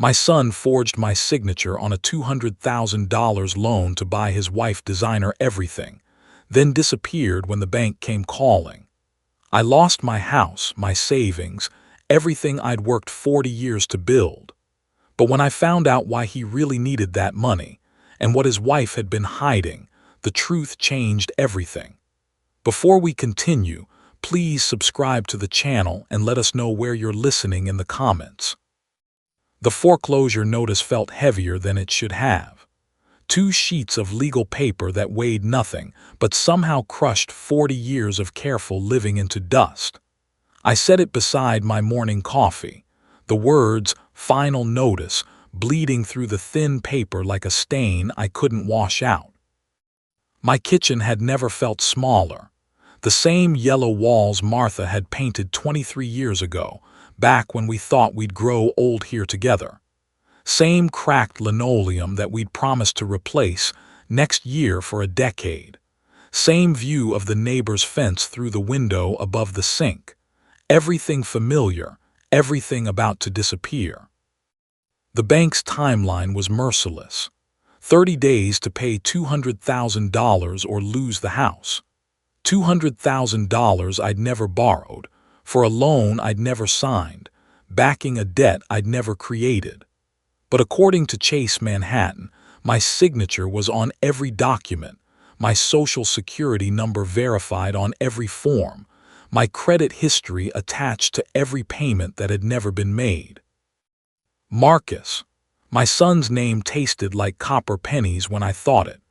My son forged my signature on a $200,000 loan to buy his wife designer everything, then disappeared when the bank came calling. I lost my house, my savings, everything I'd worked 40 years to build. But when I found out why he really needed that money, and what his wife had been hiding, the truth changed everything. Before we continue, please subscribe to the channel and let us know where you're listening in the comments. The foreclosure notice felt heavier than it should have. 2 sheets of legal paper that weighed nothing, but somehow crushed 40 years of careful living into dust. I set it beside my morning coffee, the words, "Final Notice," bleeding through the thin paper like a stain I couldn't wash out. My kitchen had never felt smaller. The same yellow walls Martha had painted 23 years ago, back when we thought we'd grow old here together. Same cracked linoleum that we'd promised to replace next year for a decade. Same view of the neighbor's fence through the window above the sink. Everything familiar, everything about to disappear. The bank's timeline was merciless. 30 days to pay $200,000 or lose the house. $200,000 I'd never borrowed, for a loan I'd never signed, backing a debt I'd never created. But according to Chase Manhattan, my signature was on every document, my social security number verified on every form, my credit history attached to every payment that had never been made. Marcus. My son's name tasted like copper pennies when I thought it.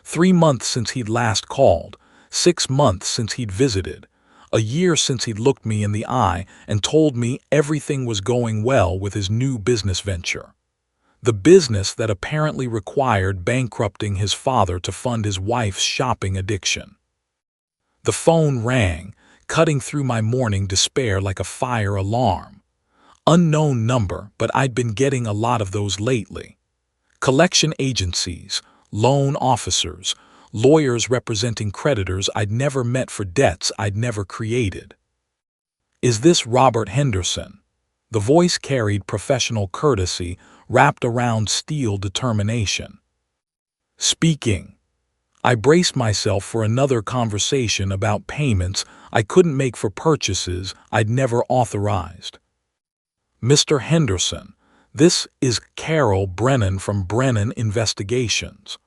3 months since he'd last called, 6 months since he'd visited, a year since he'd looked me in the eye and told me everything was going well with his new business venture. The business that apparently required bankrupting his father to fund his wife's shopping addiction. The phone rang, cutting through my morning despair like a fire alarm. Unknown number, but I'd been getting a lot of those lately. Collection agencies, loan officers, lawyers representing creditors I'd never met for debts I'd never created. "Is this Robert Henderson?" The voice carried professional courtesy wrapped around steel determination. "Speaking." I braced myself for another conversation about payments I couldn't make for purchases I'd never authorized. "Mr. Henderson, this is Carol Brennan from Brennan Investigations.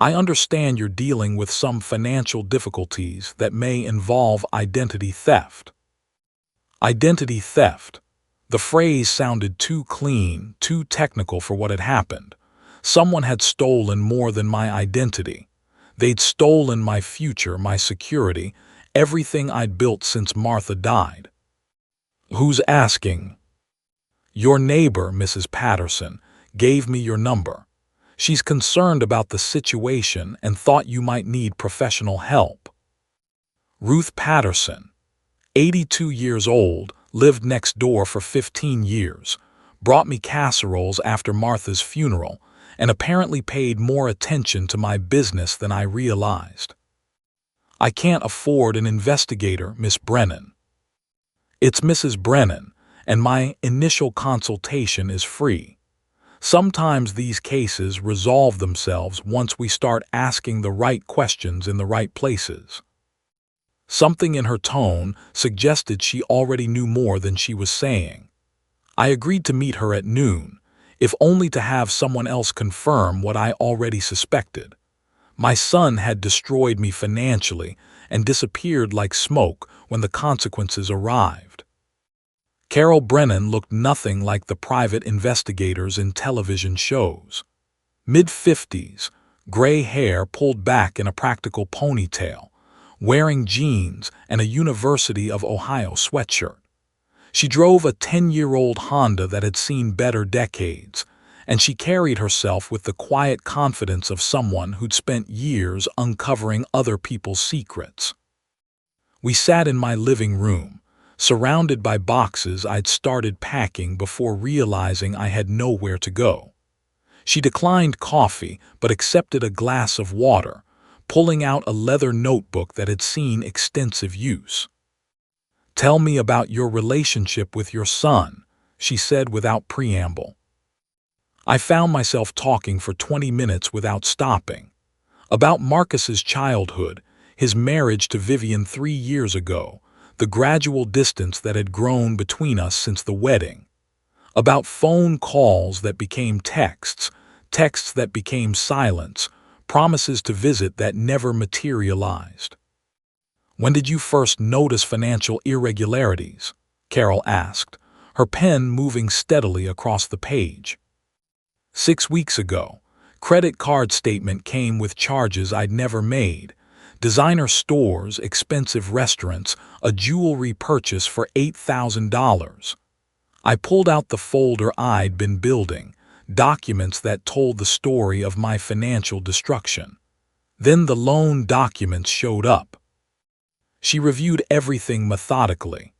I understand you're dealing with some financial difficulties that may involve identity theft." Identity theft. The phrase sounded too clean, too technical for what had happened. Someone had stolen more than my identity. They'd stolen my future, my security, everything I'd built since Martha died. "Who's asking?" "Your neighbor, Mrs. Patterson, gave me your number. She's concerned about the situation and thought you might need professional help." Ruth Patterson, 82 years old, lived next door for 15 years, brought me casseroles after Martha's funeral, and apparently paid more attention to my business than I realized. "I can't afford an investigator, Miss Brennan." "It's Mrs. Brennan, and my initial consultation is free. Sometimes these cases resolve themselves once we start asking the right questions in the right places." Something in her tone suggested she already knew more than she was saying. I agreed to meet her at noon, if only to have someone else confirm what I already suspected. My son had destroyed me financially and disappeared like smoke when the consequences arrived. Carol Brennan looked nothing like the private investigators in television shows. Mid-50s, gray hair pulled back in a practical ponytail, wearing jeans and a University of Ohio sweatshirt. She drove a 10-year-old Honda that had seen better decades, and she carried herself with the quiet confidence of someone who'd spent years uncovering other people's secrets. We sat in my living room, surrounded by boxes I'd started packing before realizing I had nowhere to go. She declined coffee but accepted a glass of water, pulling out a leather notebook that had seen extensive use. "Tell me about your relationship with your son," she said without preamble. I found myself talking for 20 minutes without stopping. About Marcus's childhood, his marriage to Vivian 3 years ago, the gradual distance that had grown between us since the wedding. About phone calls that became texts, texts that became silence, promises to visit that never materialized. "When did you first notice financial irregularities?" Carol asked, her pen moving steadily across the page. "6 weeks ago. Credit card statement came with charges I'd never made. Designer stores, expensive restaurants, a jewelry purchase for $8,000. I pulled out the folder I'd been building, documents that told the story of my financial destruction. Then the loan documents showed up. She reviewed everything methodically.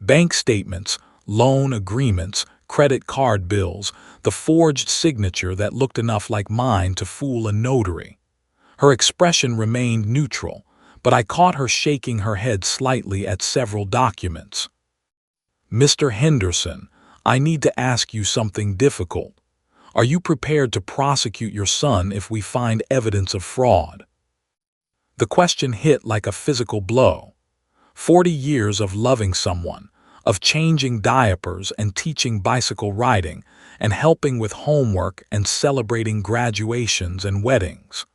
Bank statements, loan agreements, credit card bills, the forged signature that looked enough like mine to fool a notary. Her expression remained neutral, but I caught her shaking her head slightly at several documents. "Mr. Henderson, I need to ask you something difficult. Are you prepared to prosecute your son if we find evidence of fraud?" The question hit like a physical blow. 40 years of loving someone, of changing diapers and teaching bicycle riding, and helping with homework and celebrating graduations and weddings.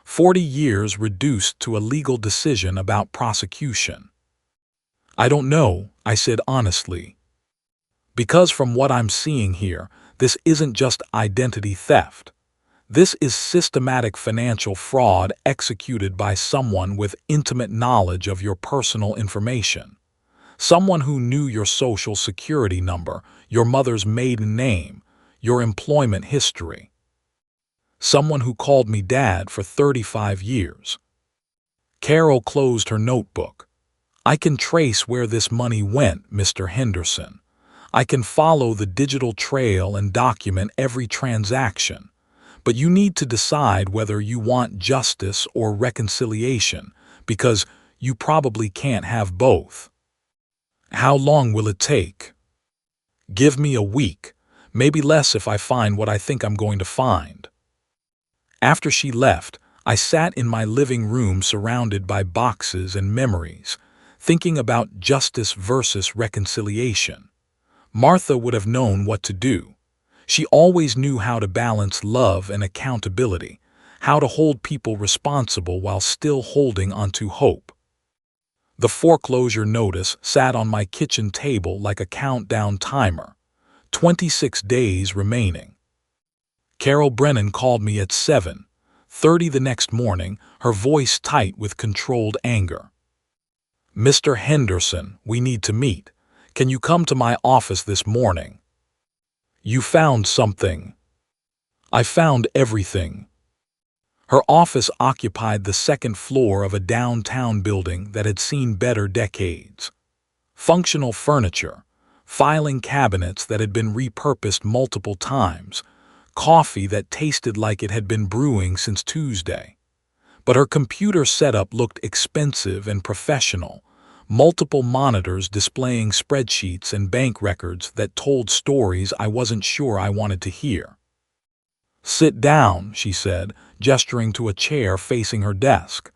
40 years reduced to a legal decision about prosecution. "I don't know," I said honestly. "Because from what I'm seeing here, this isn't just identity theft. This is systematic financial fraud executed by someone with intimate knowledge of your personal information. Someone who knew your social security number, your mother's maiden name, your employment history. Someone who called me dad for 35 years. Carol closed her notebook. "I can trace where this money went, Mr. Henderson. I can follow the digital trail and document every transaction. But you need to decide whether you want justice or reconciliation, because you probably can't have both." "How long will it take?" "Give me a week, maybe less if I find what I think I'm going to find." After she left, I sat in my living room surrounded by boxes and memories, thinking about justice versus reconciliation. Martha would have known what to do. She always knew how to balance love and accountability, how to hold people responsible while still holding onto hope. The foreclosure notice sat on my kitchen table like a countdown timer. 26 days remaining. Carol Brennan called me at 7:30 the next morning, her voice tight with controlled anger. "Mr. Henderson, we need to meet. Can you come to my office this morning?" "You found something." "I found everything." Her office occupied the second floor of a downtown building that had seen better decades. Functional furniture, filing cabinets that had been repurposed multiple times, coffee that tasted like it had been brewing since Tuesday. But her computer setup looked expensive and professional, multiple monitors displaying spreadsheets and bank records that told stories I wasn't sure I wanted to hear. "Sit down," she said, gesturing to a chair facing her desk.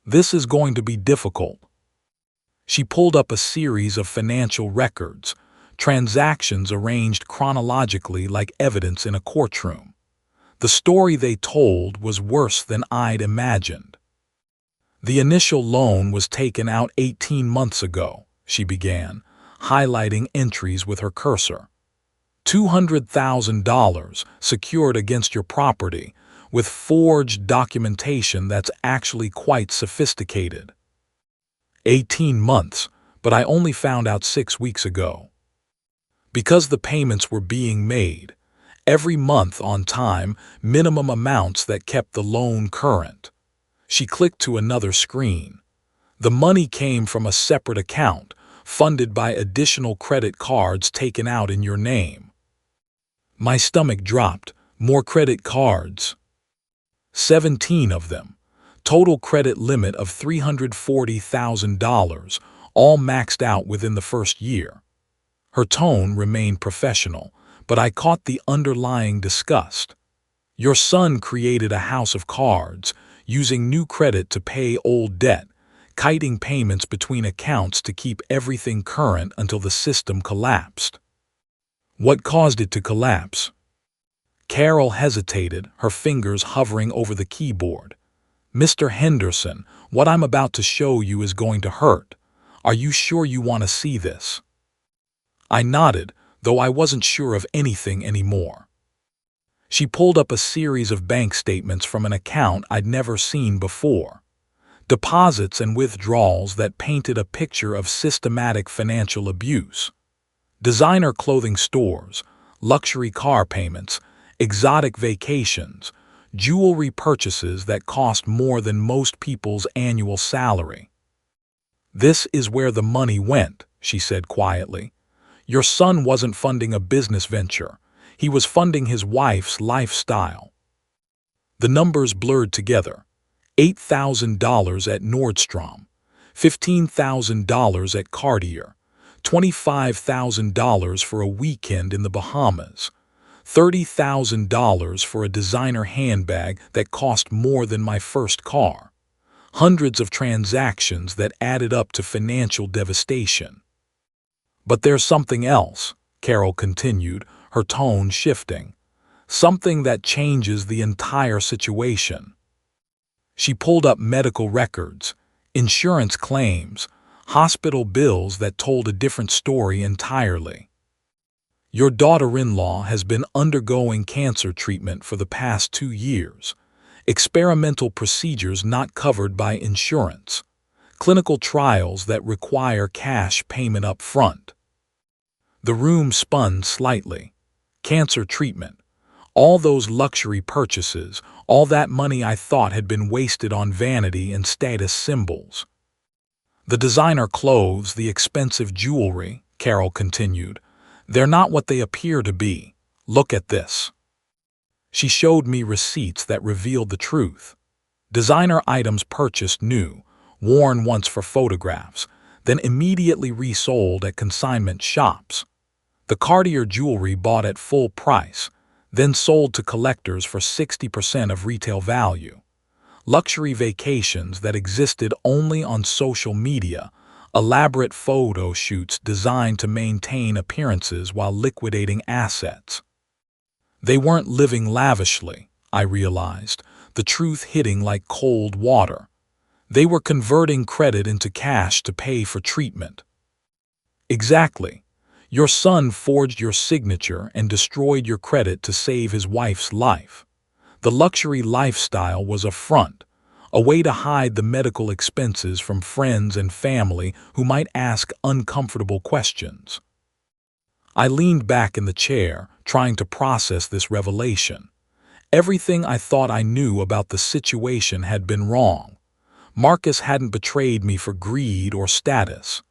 "This is going to be difficult." She pulled up a series of financial records, transactions arranged chronologically like evidence in a courtroom. The story they told was worse than I'd imagined. "The initial loan was taken out 18 months ago," she began, highlighting entries with her cursor. $200,000 secured against your property, with forged documentation that's actually quite sophisticated. 18 months, but I only found out 6 weeks ago. Because the payments were being made, every month on time, minimum amounts that kept the loan current. She clicked to another screen. The money came from a separate account, funded by additional credit cards taken out in your name. My stomach dropped. More credit cards. 17 of them. Total credit limit of $340,000, all maxed out within the first year. Her tone remained professional, but I caught the underlying disgust. Your son created a house of cards, using new credit to pay old debt, kiting payments between accounts to keep everything current until the system collapsed. What caused it to collapse? Carol hesitated, her fingers hovering over the keyboard. Mr. Henderson, what I'm about to show you is going to hurt. Are you sure you want to see this? I nodded, though I wasn't sure of anything anymore. She pulled up a series of bank statements from an account I'd never seen before. Deposits and withdrawals that painted a picture of systematic financial abuse. Designer clothing stores, luxury car payments, exotic vacations, jewelry purchases that cost more than most people's annual salary. This is where the money went, she said quietly. Your son wasn't funding a business venture. He was funding his wife's lifestyle. The numbers blurred together. $8,000 at Nordstrom, $15,000 at Cartier, $25,000 for a weekend in the Bahamas, $30,000 for a designer handbag that cost more than my first car. Hundreds of transactions that added up to financial devastation. But there's something else, Carol continued, her tone shifting. Something that changes the entire situation. She pulled up medical records, insurance claims, hospital bills that told a different story entirely. Your daughter-in-law has been undergoing cancer treatment for the past 2 years. Experimental procedures not covered by insurance. Clinical trials that require cash payment up front. The room spun slightly. Cancer treatment. All those luxury purchases, all that money I thought had been wasted on vanity and status symbols. The designer clothes, the expensive jewelry, Carol continued, they're not what they appear to be. Look at this. She showed me receipts that revealed the truth. Designer items purchased new, worn once for photographs, then immediately resold at consignment shops. The Cartier jewelry bought at full price, then sold to collectors for 60% of retail value. Luxury vacations that existed only on social media, elaborate photo shoots designed to maintain appearances while liquidating assets. They weren't living lavishly, I realized, the truth hitting like cold water. They were converting credit into cash to pay for treatment. Exactly. Your son forged your signature and destroyed your credit to save his wife's life. The luxury lifestyle was a front, a way to hide the medical expenses from friends and family who might ask uncomfortable questions. I leaned back in the chair, trying to process this revelation. Everything I thought I knew about the situation had been wrong. Marcus hadn't betrayed me for greed or status.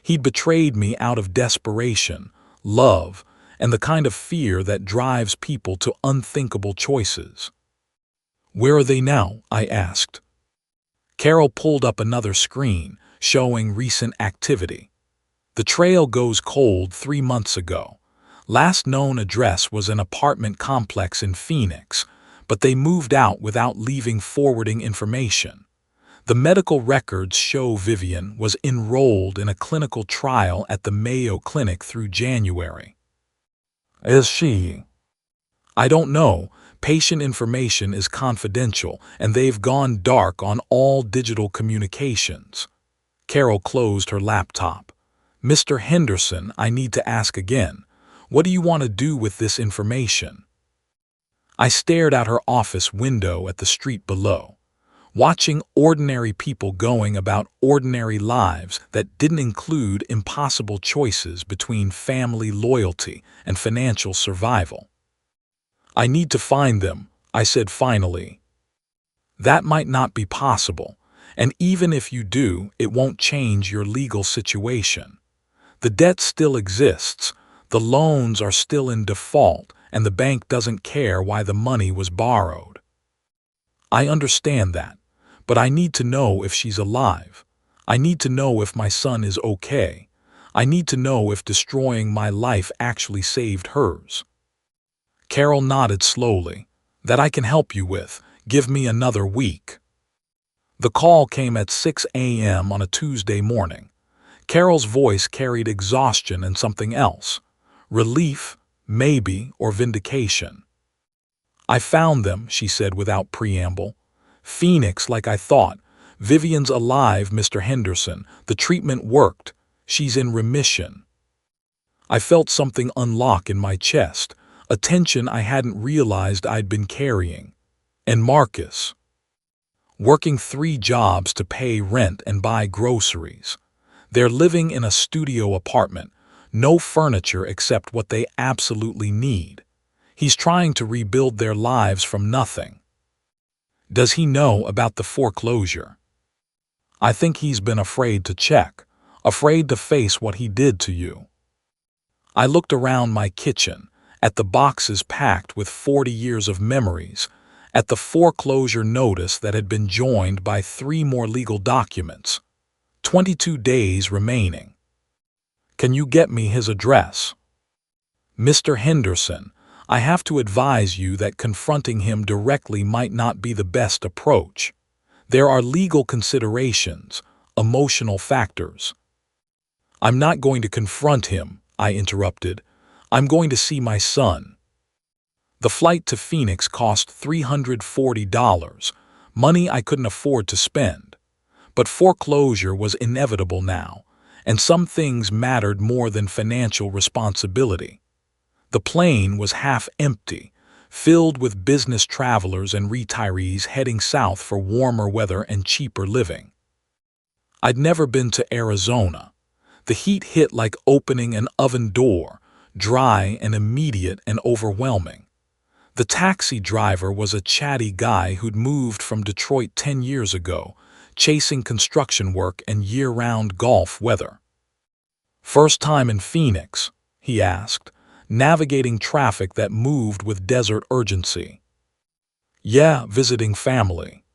He'd betrayed me out of desperation, love, and the kind of fear that drives people to unthinkable choices. Where are they now? I asked. Carol pulled up another screen, showing recent activity. The trail goes cold 3 months ago. Last known address was an apartment complex in Phoenix, but they moved out without leaving forwarding information. The medical records show Vivian was enrolled in a clinical trial at the Mayo Clinic through January. Is she? I don't know. Patient information is confidential, and they've gone dark on all digital communications. Carol closed her laptop. Mr. Henderson, I need to ask again. What do you want to do with this information? I stared out her office window at the street below, watching ordinary people going about ordinary lives that didn't include impossible choices between family loyalty and financial survival. I need to find them, I said finally. That might not be possible, and even if you do, it won't change your legal situation. The debt still exists, the loans are still in default, and the bank doesn't care why the money was borrowed. I understand that. But I need to know if she's alive. I need to know if my son is okay. I need to know if destroying my life actually saved hers. Carol nodded slowly. That I can help you with. Give me another week. The call came at 6 a.m. on a Tuesday morning. Carol's voice carried exhaustion and something else. Relief, maybe, or vindication. I found them, she said without preamble. Phoenix, like I thought. Vivian's alive, Mr. Henderson. The treatment worked. She's in remission. I felt something unlock in my chest, a tension I hadn't realized I'd been carrying. And Marcus. Working 3 jobs to pay rent and buy groceries. They're living in a studio apartment, no furniture except what they absolutely need. He's trying to rebuild their lives from nothing. Does he know about the foreclosure? I think he's been afraid to check, afraid to face what he did to you. I looked around my kitchen, at the boxes packed with 40 years of memories, at the foreclosure notice that had been joined by 3 more legal documents. 22 days remaining. Can you get me his address? Mr. Henderson, I have to advise you that confronting him directly might not be the best approach. There are legal considerations, emotional factors. I'm not going to confront him, I interrupted. I'm going to see my son. The flight to Phoenix cost $340, money I couldn't afford to spend. But foreclosure was inevitable now, and some things mattered more than financial responsibility. The plane was half empty, filled with business travelers and retirees heading south for warmer weather and cheaper living. I'd never been to Arizona. The heat hit like opening an oven door, dry and immediate and overwhelming. The taxi driver was a chatty guy who'd moved from Detroit 10 years ago, chasing construction work and year-round golf weather. First time in Phoenix, he asked, navigating traffic that moved with desert urgency. Yeah, visiting family.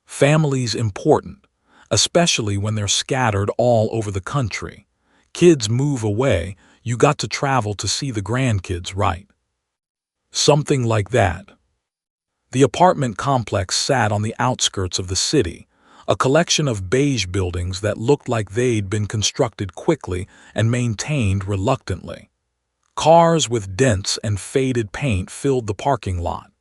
Family's important, especially when they're scattered all over the country. Kids move away, you got to travel to see the grandkids, right? Something like that. The apartment complex sat on the outskirts of the city, a collection of beige buildings that looked like they'd been constructed quickly and maintained reluctantly. Cars with dents and faded paint filled the parking lot.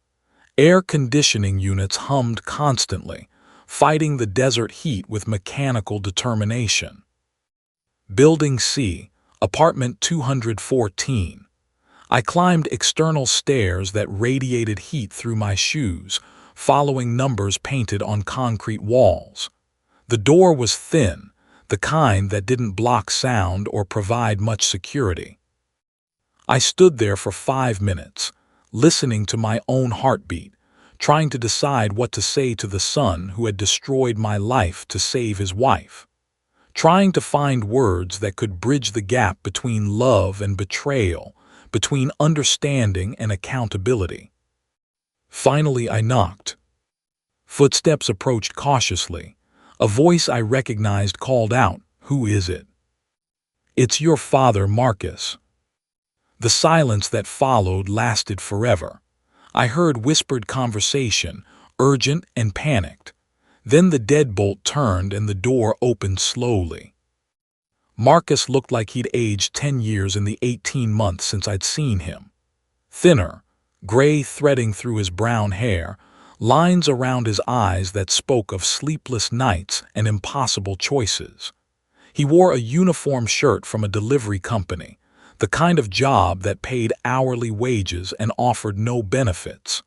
Air conditioning units hummed constantly, fighting the desert heat with mechanical determination. Building C, apartment 214. I climbed external stairs that radiated heat through my shoes, following numbers painted on concrete walls. The door was thin, the kind that didn't block sound or provide much security. I stood there for 5 minutes, listening to my own heartbeat, trying to decide what to say to the son who had destroyed my life to save his wife, trying to find words that could bridge the gap between love and betrayal, between understanding and accountability. Finally, I knocked. Footsteps approached cautiously. A voice I recognized called out, "Who is it?" "It's your father, Marcus." The silence that followed lasted forever. I heard whispered conversation, urgent and panicked. Then the deadbolt turned and the door opened slowly. Marcus looked like he'd aged 10 years in the 18 months since I'd seen him. Thinner, gray threading through his brown hair, lines around his eyes that spoke of sleepless nights and impossible choices. He wore a uniform shirt from a delivery company, the kind of job that paid hourly wages and offered no benefits.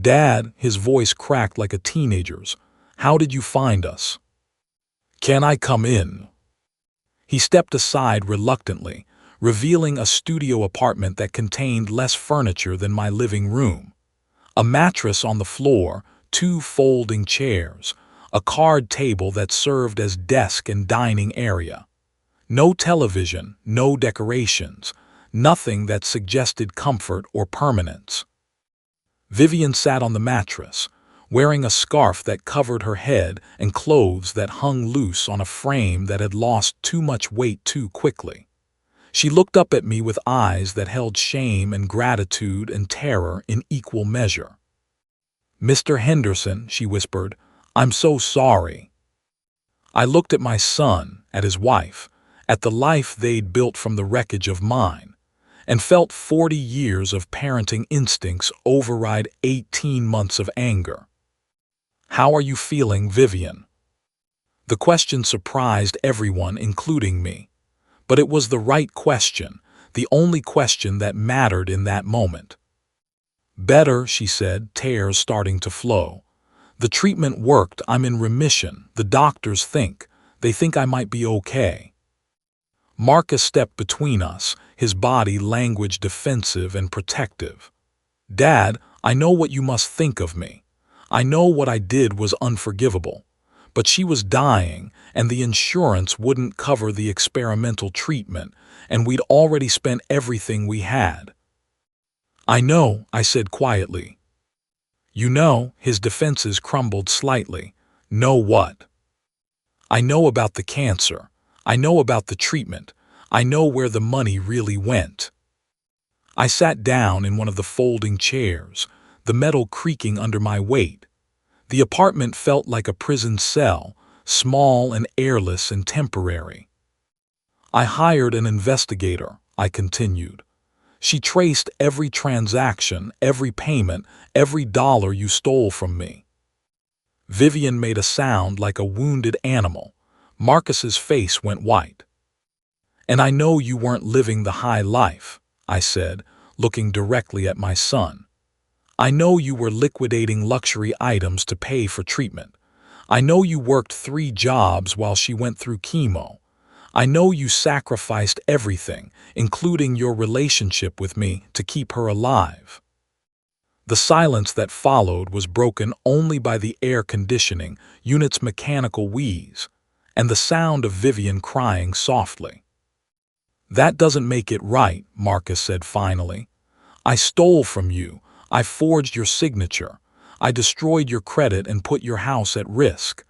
"Dad," his voice cracked like a teenager's, "how did you find us?" "Can I come in?" He stepped aside reluctantly, revealing a studio apartment that contained less furniture than my living room. A mattress on the floor, 2 folding chairs, a card table that served as desk and dining area. No television, no decorations, nothing that suggested comfort or permanence. Vivian sat on the mattress, wearing a scarf that covered her head and clothes that hung loose on a frame that had lost too much weight too quickly. She looked up at me with eyes that held shame and gratitude and terror in equal measure. "Mr. Henderson," she whispered, "I'm so sorry." I looked at my son, at his wife, at the life they'd built from the wreckage of mine, and felt 40 years of parenting instincts override 18 months of anger. "How are you feeling, Vivian?" The question surprised everyone, including me. But it was the right question, the only question that mattered in that moment. "Better," she said, tears starting to flow. "The treatment worked. I'm in remission. The doctors think. They think I might be okay." Marcus stepped between us, his body language defensive and protective. "Dad, I know what you must think of me. I know what I did was unforgivable. But she was dying, and the insurance wouldn't cover the experimental treatment, and we'd already spent everything we had." "I know," I said quietly. "You know," his defenses crumbled slightly. "Know what?" "I know about the cancer. I know about the treatment. I know where the money really went." I sat down in one of the folding chairs, the metal creaking under my weight. The apartment felt like a prison cell, small and airless and temporary. "I hired an investigator," I continued. "She traced every transaction, every payment, every dollar you stole from me." Vivian made a sound like a wounded animal. Marcus's face went white. "And I know you weren't living the high life," I said, looking directly at my son. "I know you were liquidating luxury items to pay for treatment. I know you worked 3 jobs while she went through chemo. I know you sacrificed everything, including your relationship with me, to keep her alive." The silence that followed was broken only by the air conditioning unit's mechanical wheeze, and the sound of Vivian crying softly. "That doesn't make it right," Marcus said finally. "I stole from you. I forged your signature. I destroyed your credit and put your house at risk.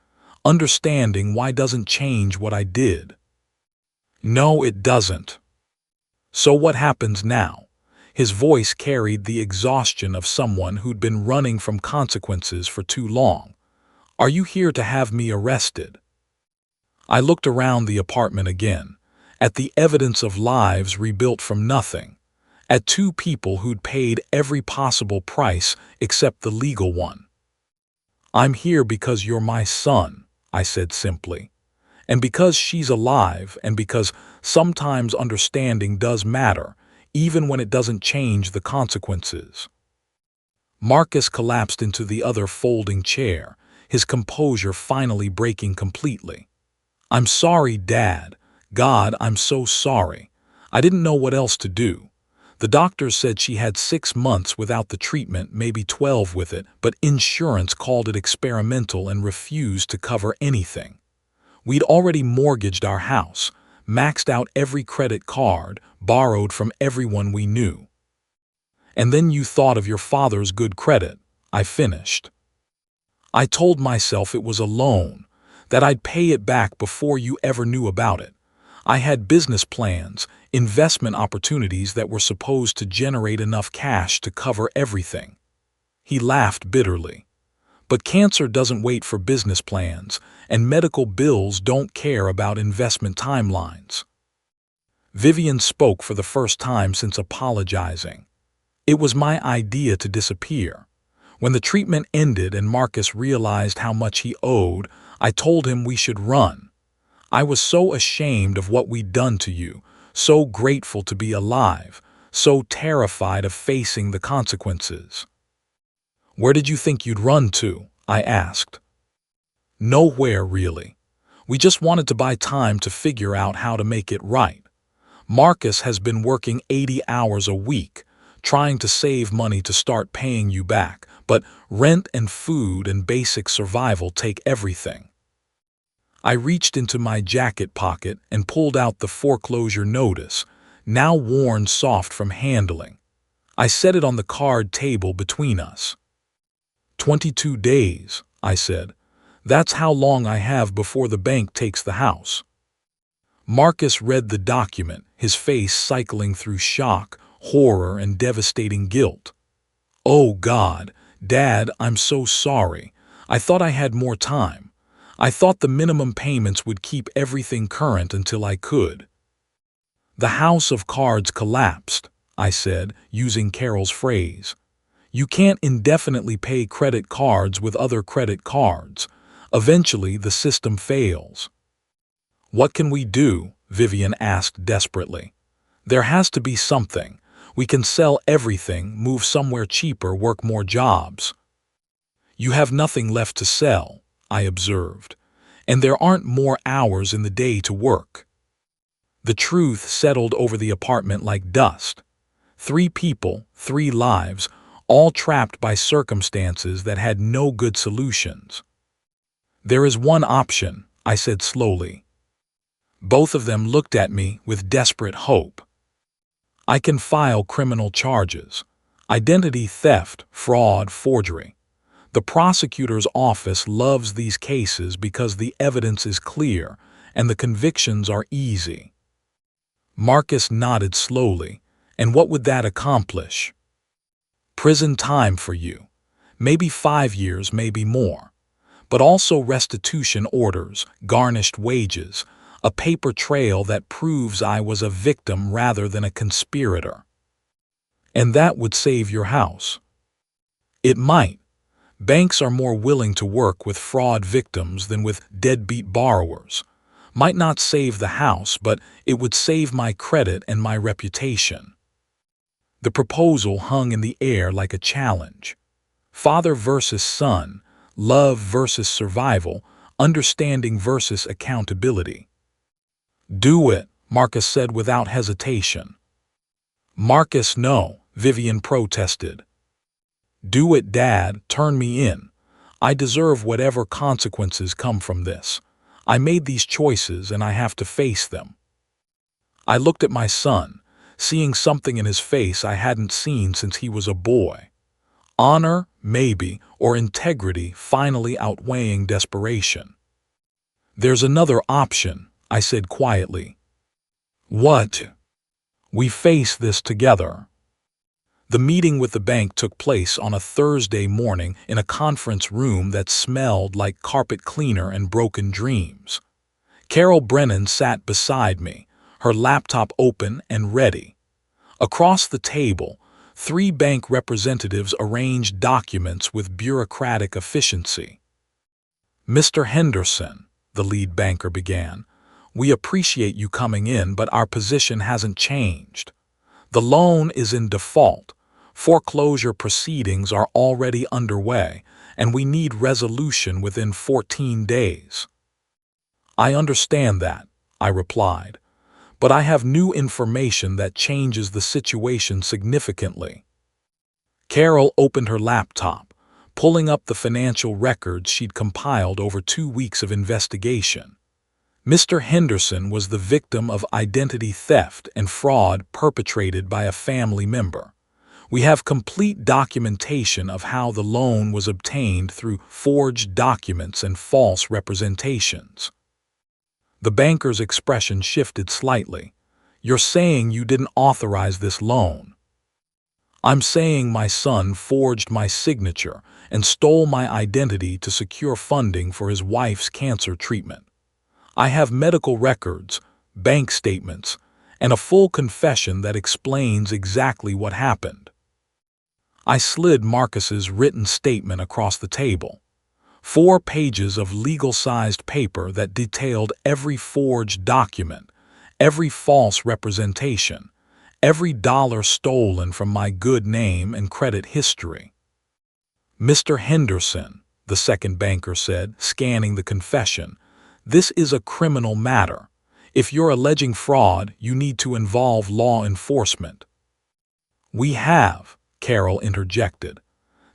Understanding why doesn't change what I did." "No, it doesn't." "So what happens now?" His voice carried the exhaustion of someone who'd been running from consequences for too long. "Are you here to have me arrested?" I looked around the apartment again, at the evidence of lives rebuilt from nothing, at 2 people who'd paid every possible price except the legal one. "I'm here because you're my son," I said simply. "And because she's alive, and because sometimes understanding does matter, even when it doesn't change the consequences." Marcus collapsed into the other folding chair, his composure finally breaking completely. "I'm sorry, Dad. God, I'm so sorry. I didn't know what else to do. The doctors said she had 6 months without the treatment, maybe 12 with it, but insurance called it experimental and refused to cover anything. We'd already mortgaged our house, maxed out every credit card, borrowed from everyone we knew. And then you thought of your father's good credit," I finished. "I told myself it was a loan, that I'd pay it back before you ever knew about it. I had business plans, investment opportunities that were supposed to generate enough cash to cover everything." He laughed bitterly. "But cancer doesn't wait for business plans, and medical bills don't care about investment timelines." Vivian spoke for the first time since apologizing. "It was my idea to disappear. When the treatment ended and Marcus realized how much he owed, I told him we should run. I was so ashamed of what we'd done to you, so grateful to be alive, so terrified of facing the consequences." "Where did you think you'd run to?" I asked. "Nowhere, really. We just wanted to buy time to figure out how to make it right. Marcus has been working 80 hours a week, trying to save money to start paying you back, but rent and food and basic survival take everything." I reached into my jacket pocket and pulled out the foreclosure notice, now worn soft from handling. I set it on the card table between us. 22 days, I said. "That's how long I have before the bank takes the house." Marcus read the document, his face cycling through shock, horror, and devastating guilt. "Oh God, Dad, I'm so sorry. I thought I had more time. I thought the minimum payments would keep everything current until I could." "The house of cards collapsed," I said, using Carol's phrase. "You can't indefinitely pay credit cards with other credit cards. Eventually, the system fails." "What can we do?" Vivian asked desperately. "There has to be something. We can sell everything, move somewhere cheaper, work more jobs." "You have nothing left to sell," I observed, "and there aren't more hours in the day to work." The truth settled over the apartment like dust. 3 people, 3 lives, all trapped by circumstances that had no good solutions. "There is one option," I said slowly. Both of them looked at me with desperate hope. "I can file criminal charges. Identity theft, fraud, forgery. The prosecutor's office loves these cases because the evidence is clear and the convictions are easy." Marcus nodded slowly. "And what would that accomplish?" "Prison time for you. Maybe 5 years, maybe more. But also restitution orders, garnished wages, a paper trail that proves I was a victim rather than a conspirator." "And that would save your house?" "It might. Banks are more willing to work with fraud victims than with deadbeat borrowers. Might not save the house, but it would save my credit and my reputation." The proposal hung in the air like a challenge. Father versus son, love versus survival, understanding versus accountability. "Do it," Marcus said without hesitation. "Marcus, no," Vivian protested. "Do it, Dad, turn me in. I deserve whatever consequences come from this. I made these choices and I have to face them." I looked at my son, seeing something in his face I hadn't seen since he was a boy. Honor, maybe, or integrity finally outweighing desperation. "There's another option," I said quietly. "What?" "We face this together." The meeting with the bank took place on a Thursday morning in a conference room that smelled like carpet cleaner and broken dreams. Carol Brennan sat beside me, her laptop open and ready. Across the table, 3 bank representatives arranged documents with bureaucratic efficiency. "Mr. Henderson," the lead banker began, "we appreciate you coming in, but our position hasn't changed. The loan is in default. Foreclosure proceedings are already underway, and we need resolution within 14 days. "I understand that," I replied, "but I have new information that changes the situation significantly." Carol opened her laptop, pulling up the financial records she'd compiled over 2 weeks of investigation. Mr. Henderson was the victim of identity theft and fraud perpetrated by a family member. We have complete documentation of how the loan was obtained through forged documents and false representations. The banker's expression shifted slightly. "You're saying you didn't authorize this loan?" "I'm saying my son forged my signature and stole my identity to secure funding for his wife's cancer treatment. I have medical records, bank statements, and a full confession that explains exactly what happened." I slid Marcus's written statement across the table. 4 pages of legal-sized paper that detailed every forged document, every false representation, every dollar stolen from my good name and credit history. "Mr. Henderson," the second banker said, scanning the confession, "this is a criminal matter. If you're alleging fraud, you need to involve law enforcement." "We have," Carol interjected.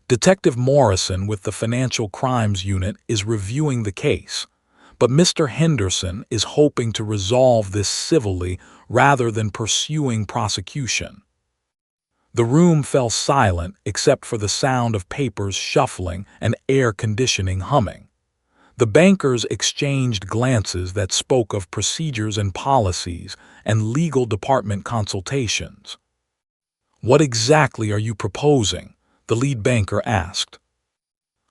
"Detective Morrison with the Financial Crimes Unit is reviewing the case, but Mr. Henderson is hoping to resolve this civilly rather than pursuing prosecution." The room fell silent except for the sound of papers shuffling and air conditioning humming. The bankers exchanged glances that spoke of procedures and policies and legal department consultations. "What exactly are you proposing?" the lead banker asked.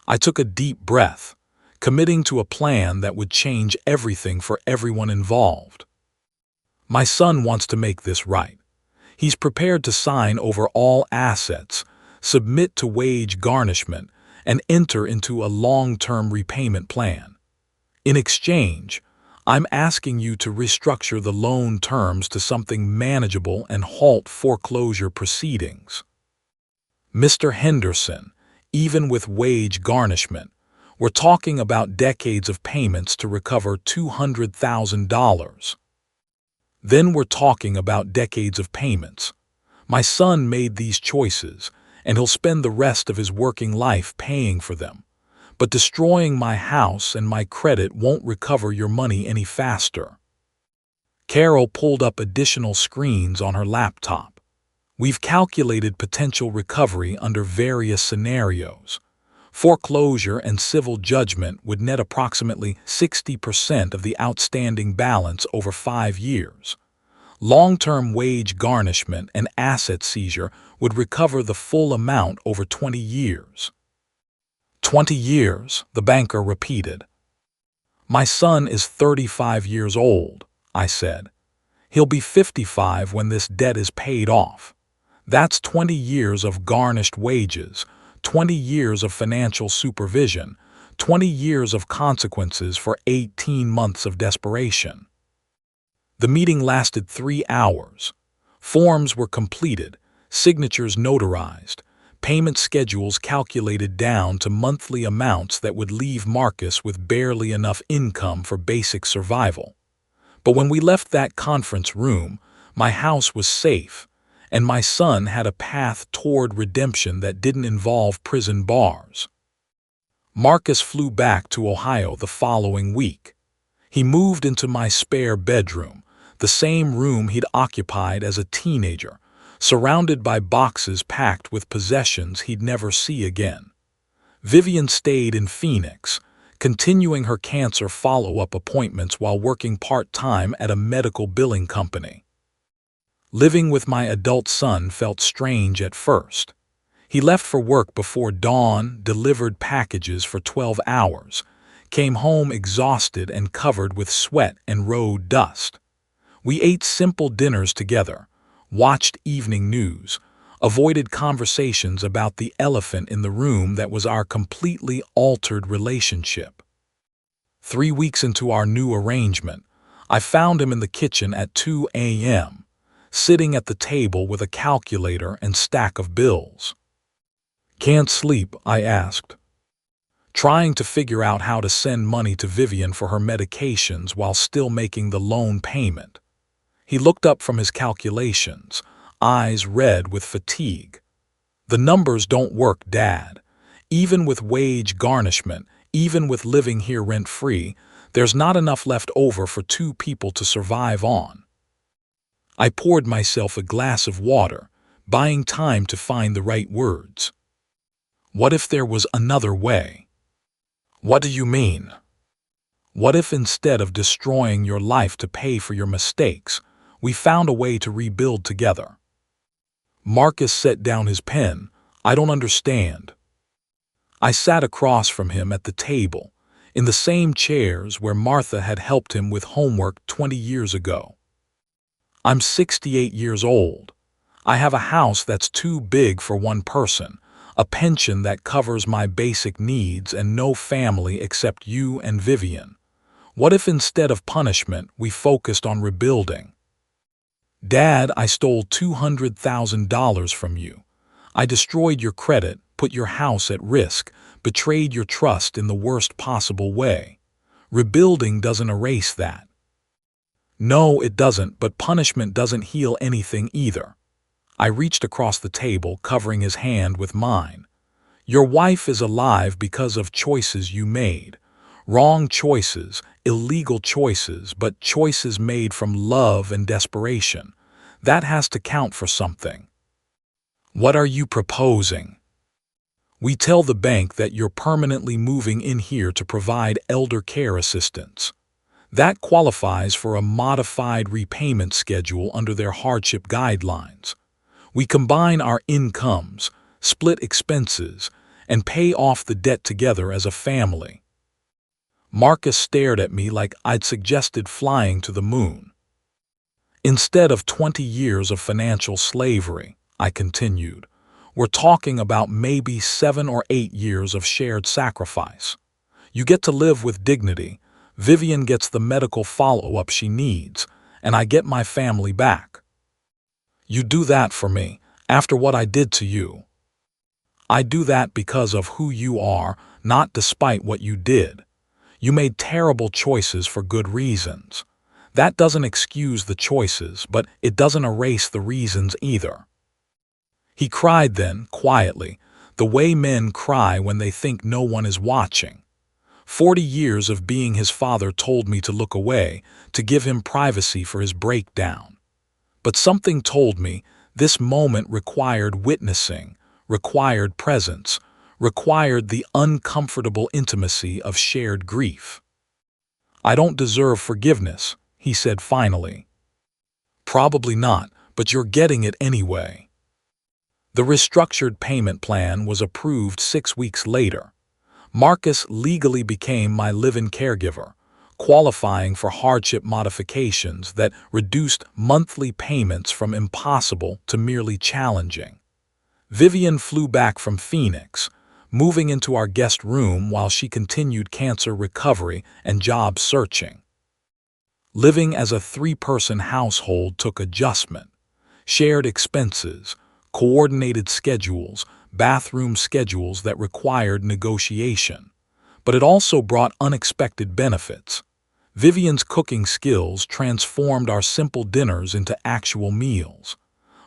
I took a deep breath, committing to a plan that would change everything for everyone involved. "My son wants to make this right. He's prepared to sign over all assets, submit to wage garnishment, and enter into a long-term repayment plan. In exchange, I'm asking you to restructure the loan terms to something manageable and halt foreclosure proceedings." Mr. Henderson, even with wage garnishment, we're talking about decades of payments to recover $200,000. Then we're talking about decades of payments. My son made these choices, and he'll spend the rest of his working life paying for them. But destroying my house and my credit won't recover your money any faster. Carol pulled up additional screens on her laptop. "We've calculated potential recovery under various scenarios. Foreclosure and civil judgment would net approximately 60% of the outstanding balance over 5 years. Long-term wage garnishment and asset seizure would recover the full amount over 20 years. 20 years, the banker repeated. "My son is 35 years old," I said. "He'll be 55 when this debt is paid off. That's 20 years of garnished wages, 20 years of financial supervision, 20 years of consequences for 18 months of desperation." The meeting lasted 3 hours. Forms were completed, signatures notarized, payment schedules calculated down to monthly amounts that would leave Marcus with barely enough income for basic survival. But when we left that conference room, my house was safe, and my son had a path toward redemption that didn't involve prison bars. Marcus flew back to Ohio the following week. He moved into my spare bedroom, the same room he'd occupied as a teenager, surrounded by boxes packed with possessions he'd never see again. Vivian stayed in Phoenix, continuing her cancer follow-up appointments while working part-time at a medical billing company. Living with my adult son felt strange at first. He left for work before dawn, delivered packages for 12 hours, came home exhausted and covered with sweat and road dust. We ate simple dinners together, watched evening news, avoided conversations about the elephant in the room that was our completely altered relationship. 3 weeks into our new arrangement, I found him in the kitchen at 2 a.m., sitting at the table with a calculator and stack of bills. "Can't sleep?" I asked, trying to figure out how to send money to Vivian for her medications while still making the loan payment. He looked up from his calculations, eyes red with fatigue. "The numbers don't work, Dad. Even with wage garnishment, even with living here rent-free, there's not enough left over for 2 people to survive on." I poured myself a glass of water, buying time to find the right words. "What if there was another way?" "What do you mean?" "What if instead of destroying your life to pay for your mistakes, we found a way to rebuild together?" Marcus set down his pen. "I don't understand." I sat across from him at the table, in the same chairs where Martha had helped him with homework 20 years ago. "I'm 68 years old. I have a house that's too big for one person, a pension that covers my basic needs, and no family except you and Vivian. What if instead of punishment we focused on rebuilding?" "Dad, I stole $200,000 from you. I destroyed your credit, put your house at risk, betrayed your trust in the worst possible way. Rebuilding doesn't erase that." "No, it doesn't, but punishment doesn't heal anything either." I reached across the table, covering his hand with mine. "Your wife is alive because of choices you made. Wrong choices, illegal choices, but choices made from love and desperation. That has to count for something." "What are you proposing?" We tell the bank that you're permanently moving in here to provide elder care assistance. That qualifies for a modified repayment schedule under their hardship guidelines. We combine our incomes, split expenses, and pay off the debt together as a family. Marcus stared at me like I'd suggested flying to the moon. Instead of 20 years of financial slavery, I continued, we're talking about maybe 7 or 8 years of shared sacrifice. You get to live with dignity, Vivian gets the medical follow-up she needs, and I get my family back. You do that for me, after what I did to you. I do that because of who you are, not despite what you did. You made terrible choices for good reasons. That doesn't excuse the choices, but it doesn't erase the reasons either. He cried then, quietly, the way men cry when they think no one is watching. 40 years of being his father told me to look away, to give him privacy for his breakdown. But something told me this moment required witnessing, required presence, required the uncomfortable intimacy of shared grief. I don't deserve forgiveness, he said finally. Probably not, but you're getting it anyway. The restructured payment plan was approved 6 weeks later. Marcus legally became my live-in caregiver, qualifying for hardship modifications that reduced monthly payments from impossible to merely challenging. Vivian flew back from Phoenix, moving into our guest room while she continued cancer recovery and job searching. Living as a 3-person household took adjustment. Shared expenses, coordinated schedules, bathroom schedules that required negotiation. But it also brought unexpected benefits. Vivian's cooking skills transformed our simple dinners into actual meals.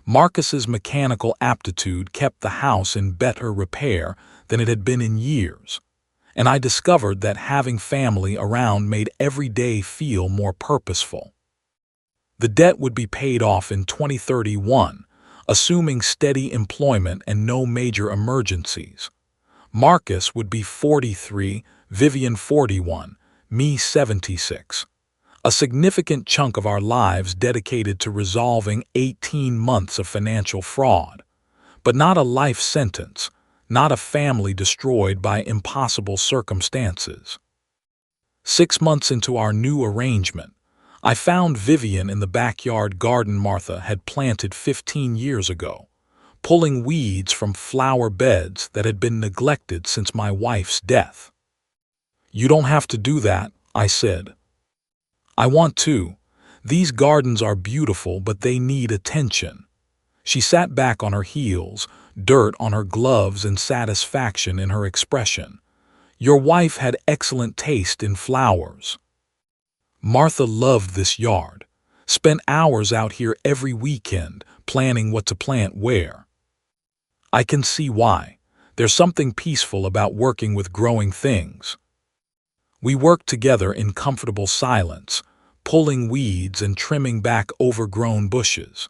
Marcus's mechanical aptitude kept the house in better repair than it had been in years. And I discovered that having family around made every day feel more purposeful. The debt would be paid off in 2031, assuming steady employment and no major emergencies. Marcus would be 43, Vivian 41, me 76. A significant chunk of our lives dedicated to resolving 18 months of financial fraud. But not a life sentence, not a family destroyed by impossible circumstances. 6 months into our new arrangement, I found Vivian in the backyard garden Martha had planted 15 years ago, pulling weeds from flower beds that had been neglected since my wife's death. You don't have to do that, I said. I want to. These gardens are beautiful, but they need attention. She sat back on her heels, dirt on her gloves and satisfaction in her expression. Your wife had excellent taste in flowers. Martha loved this yard, spent hours out here every weekend, planning what to plant where. I can see why. There's something peaceful about working with growing things. We worked together in comfortable silence, pulling weeds and trimming back overgrown bushes.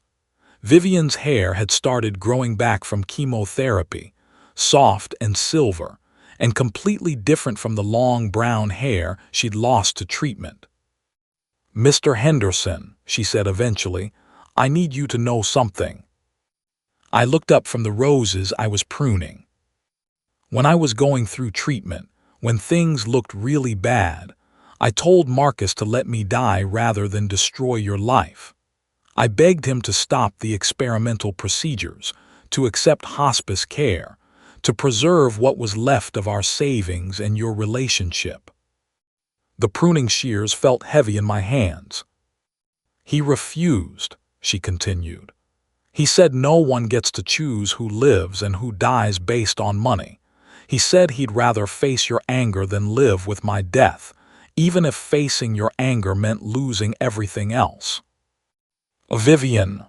Vivian's hair had started growing back from chemotherapy, soft and silver, and completely different from the long brown hair she'd lost to treatment. Mr. Henderson, she said eventually, I need you to know something. I looked up from the roses I was pruning. When I was going through treatment, when things looked really bad, I told Marcus to let me die rather than destroy your life. I begged him to stop the experimental procedures, to accept hospice care, to preserve what was left of our savings and your relationship. The pruning shears felt heavy in my hands. He refused, she continued. He said no one gets to choose who lives and who dies based on money. He said he'd rather face your anger than live with my death, even if facing your anger meant losing everything else. Vivian.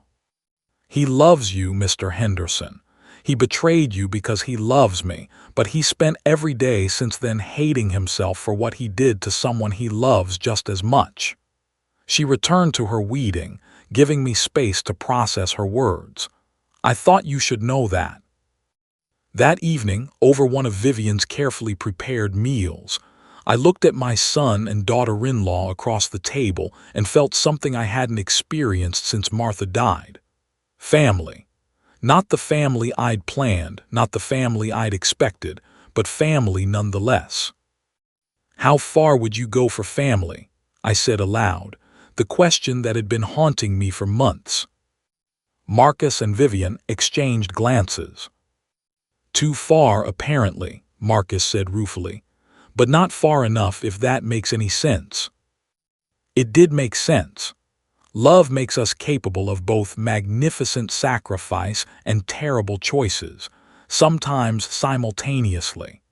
He loves you, Mr. Henderson. He betrayed you because he loves me, but he spent every day since then hating himself for what he did to someone he loves just as much. She returned to her weeding, giving me space to process her words. I thought you should know that. That evening, over one of Vivian's carefully prepared meals, I looked at my son and daughter-in-law across the table and felt something I hadn't experienced since Martha died. Family. Not the family I'd planned, not the family I'd expected, but family nonetheless. "How far would you go for family?" I said aloud, the question that had been haunting me for months. Marcus and Vivian exchanged glances. "Too far, apparently," Marcus said ruefully, "but not far enough if that makes any sense." It did make sense. Love makes us capable of both magnificent sacrifice and terrible choices, sometimes simultaneously.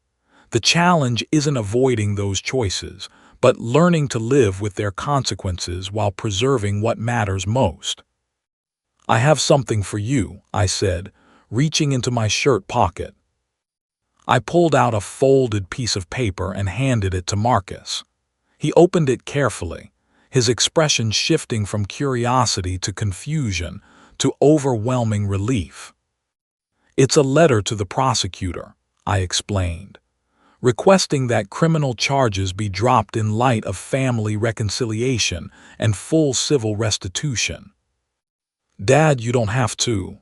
The challenge isn't avoiding those choices, but learning to live with their consequences while preserving what matters most. "I have something for you," I said, reaching into my shirt pocket. I pulled out a folded piece of paper and handed it to Marcus. He opened it carefully, his expression shifting from curiosity to confusion to overwhelming relief. "It's a letter to the prosecutor," I explained, requesting that criminal charges be dropped in light of family reconciliation and full civil restitution. "Dad, you don't have to."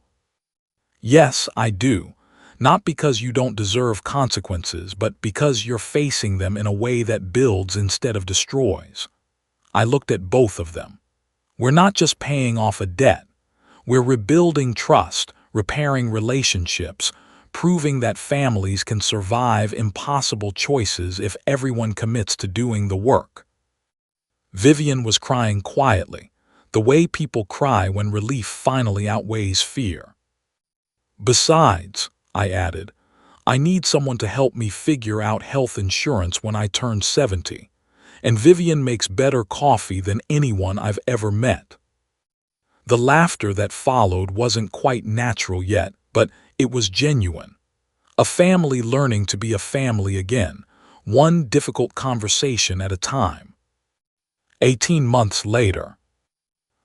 "Yes, I do. Not because you don't deserve consequences, but because you're facing them in a way that builds instead of destroys." I looked at both of them. We're not just paying off a debt. We're rebuilding trust, repairing relationships, proving that families can survive impossible choices if everyone commits to doing the work. Vivian was crying quietly, the way people cry when relief finally outweighs fear. "Besides," I added, "I need someone to help me figure out health insurance when I turn 70, and Vivian makes better coffee than anyone I've ever met." The laughter that followed wasn't quite natural yet, but it was genuine. A family learning to be a family again, one difficult conversation at a time. 18 months later.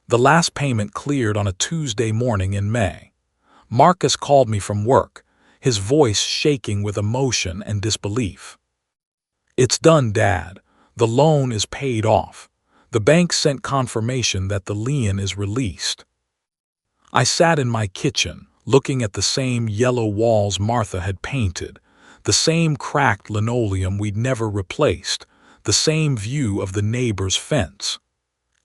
The last payment cleared on a Tuesday morning in May. Marcus called me from work, his voice shaking with emotion and disbelief. "It's done, Dad. The loan is paid off. The bank sent confirmation that the lien is released." I sat in my kitchen, looking at the same yellow walls Martha had painted, the same cracked linoleum we'd never replaced, the same view of the neighbor's fence.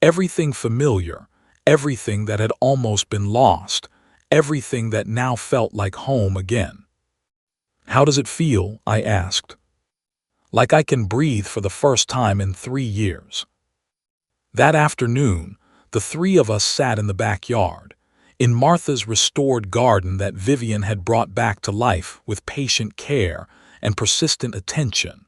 Everything familiar, everything that had almost been lost, everything that now felt like home again. "How does it feel?" I asked. "Like I can breathe for the first time in 3 years." That afternoon, the three of us sat in the backyard, in Martha's restored garden that Vivian had brought back to life with patient care and persistent attention.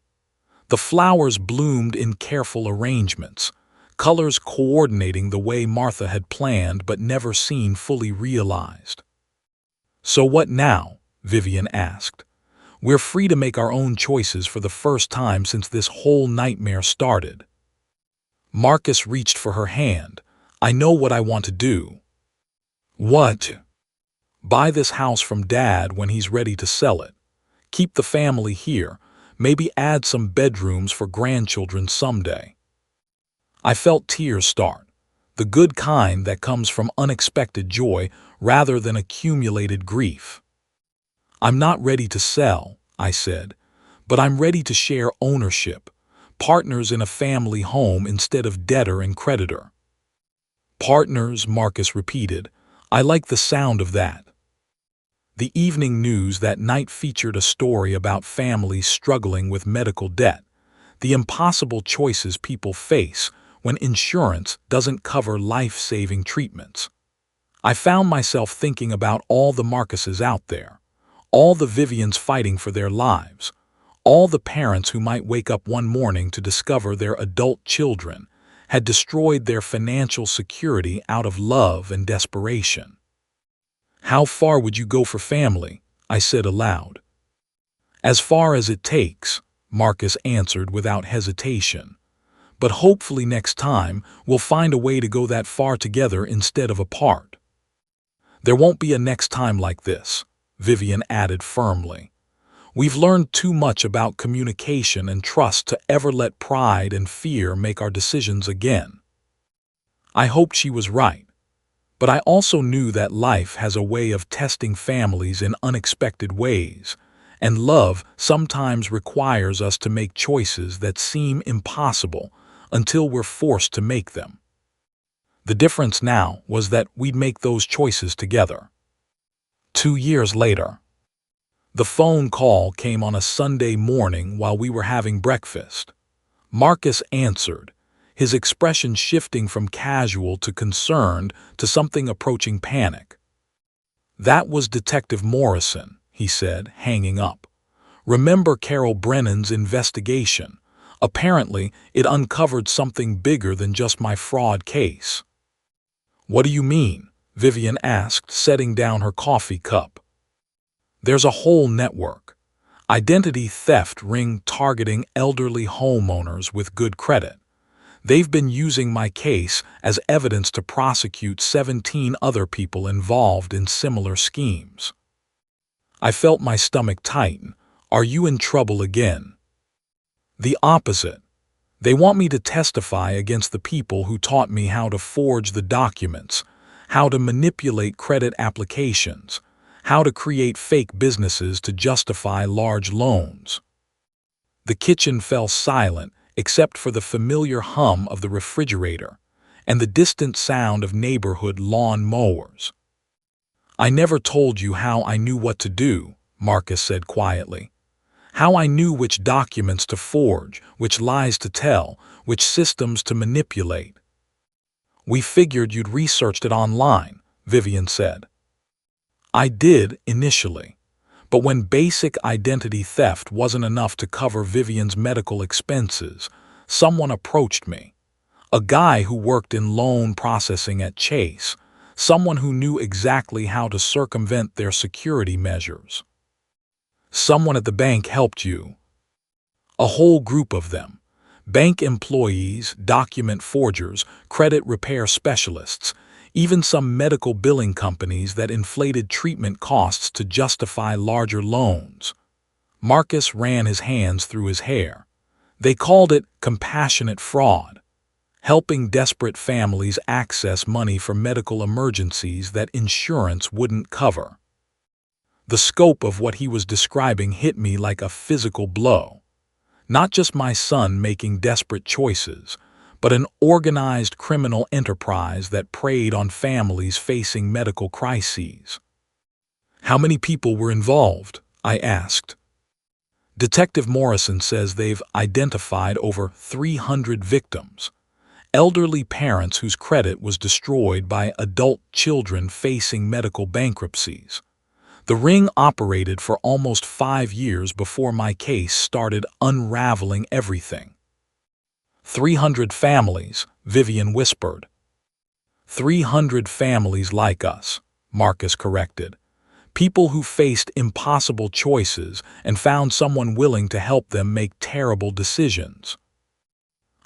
The flowers bloomed in careful arrangements, colors coordinating the way Martha had planned but never seen fully realized. "So what now?" Vivian asked. "We're free to make our own choices for the first time since this whole nightmare started." Marcus reached for her hand. "I know what I want to do." "What?" "Buy this house from Dad when he's ready to sell it. Keep the family here, maybe add some bedrooms for grandchildren someday." I felt tears start, the good kind that comes from unexpected joy rather than accumulated grief. "I'm not ready to sell," I said, "but I'm ready to share ownership, partners in a family home instead of debtor and creditor." "Partners," Marcus repeated. "I like the sound of that." The evening news that night featured a story about families struggling with medical debt, the impossible choices people face when insurance doesn't cover life-saving treatments. I found myself thinking about all the Marcuses out there, all the Vivians fighting for their lives, all the parents who might wake up one morning to discover their adult children had destroyed their financial security out of love and desperation. "How far would you go for family?" I said aloud. "As far as it takes," Marcus answered without hesitation. "But hopefully next time we'll find a way to go that far together instead of apart." "There won't be a next time like this," Vivian added firmly. We've learned too much about communication and trust to ever let pride and fear make our decisions again. I hoped she was right, but I also knew that life has a way of testing families in unexpected ways, and love sometimes requires us to make choices that seem impossible until we're forced to make them. The difference now was that we'd make those choices together. 2 years later, the phone call came on a Sunday morning while we were having breakfast. Marcus answered, his expression shifting from casual to concerned to something approaching panic. "That was Detective Morrison," he said, hanging up. "Remember Carol Brennan's investigation? Apparently, it uncovered something bigger than just my fraud case." "What do you mean?" Vivian asked, setting down her coffee cup. "There's a whole network. Identity theft ring targeting elderly homeowners with good credit. They've been using my case as evidence to prosecute 17 other people involved in similar schemes." I felt my stomach tighten. "Are you in trouble again?" "The opposite. They want me to testify against the people who taught me how to forge the documents, how to manipulate credit applications, how to create fake businesses to justify large loans." The kitchen fell silent except for the familiar hum of the refrigerator and the distant sound of neighborhood lawn mowers. "I never told you how I knew what to do," Marcus said quietly. "How I knew which documents to forge, which lies to tell, which systems to manipulate." "We figured you'd researched it online," Vivian said. "I did initially, but when basic identity theft wasn't enough to cover Vivian's medical expenses, someone approached me. A guy who worked in loan processing at Chase, someone who knew exactly how to circumvent their security measures." "Someone at the bank helped you?" "A whole group of them. Bank employees, document forgers, credit repair specialists, even some medical billing companies that inflated treatment costs to justify larger loans." Marcus ran his hands through his hair. "They called it compassionate fraud, helping desperate families access money for medical emergencies that insurance wouldn't cover." The scope of what he was describing hit me like a physical blow. Not just my son making desperate choices, but an organized criminal enterprise that preyed on families facing medical crises. "How many people were involved?" I asked. "Detective Morrison says they've identified over 300 victims. Elderly parents whose credit was destroyed by adult children facing medical bankruptcies. The ring operated for almost 5 years before my case started unraveling everything." 300 families, Vivian whispered. 300 families like us, Marcus corrected. People who faced impossible choices and found someone willing to help them make terrible decisions.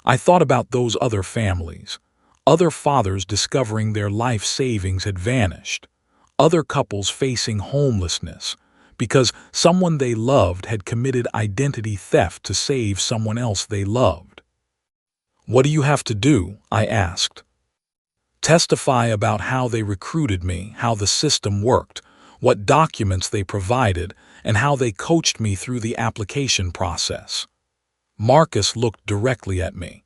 I thought about those other families, other fathers discovering their life savings had vanished, other couples facing homelessness because someone they loved had committed identity theft to save someone else they loved. "What do you have to do?" I asked. "Testify about how they recruited me, how the system worked, what documents they provided, and how they coached me through the application process." Marcus looked directly at me.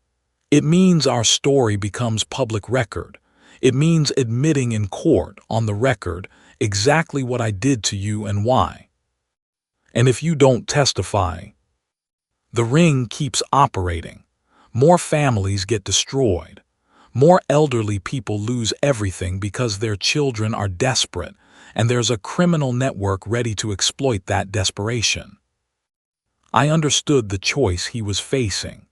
"It means our story becomes public record. It means admitting in court, on the record, exactly what I did to you and why. And if you don't testify, the ring keeps operating. More families get destroyed. More elderly people lose everything because their children are desperate, and there's a criminal network ready to exploit that desperation." I understood the choice he was facing.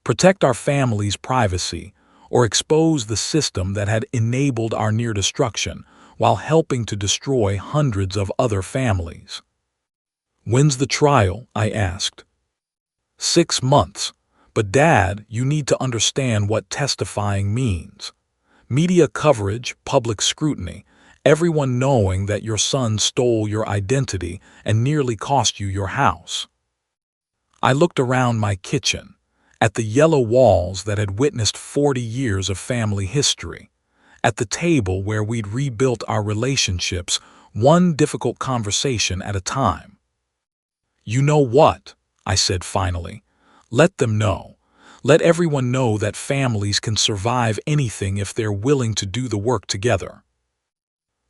Protect our family's privacy, or expose the system that had enabled our near destruction while helping to destroy hundreds of other families. "When's the trial?" I asked. 6 months. But Dad, you need to understand what testifying means. Media coverage, public scrutiny, everyone knowing that your son stole your identity and nearly cost you your house. I looked around my kitchen, at the yellow walls that had witnessed 40 years of family history, at the table where we'd rebuilt our relationships one difficult conversation at a time. "You know what?" I said finally. "Let them know. Let everyone know that families can survive anything if they're willing to do the work together."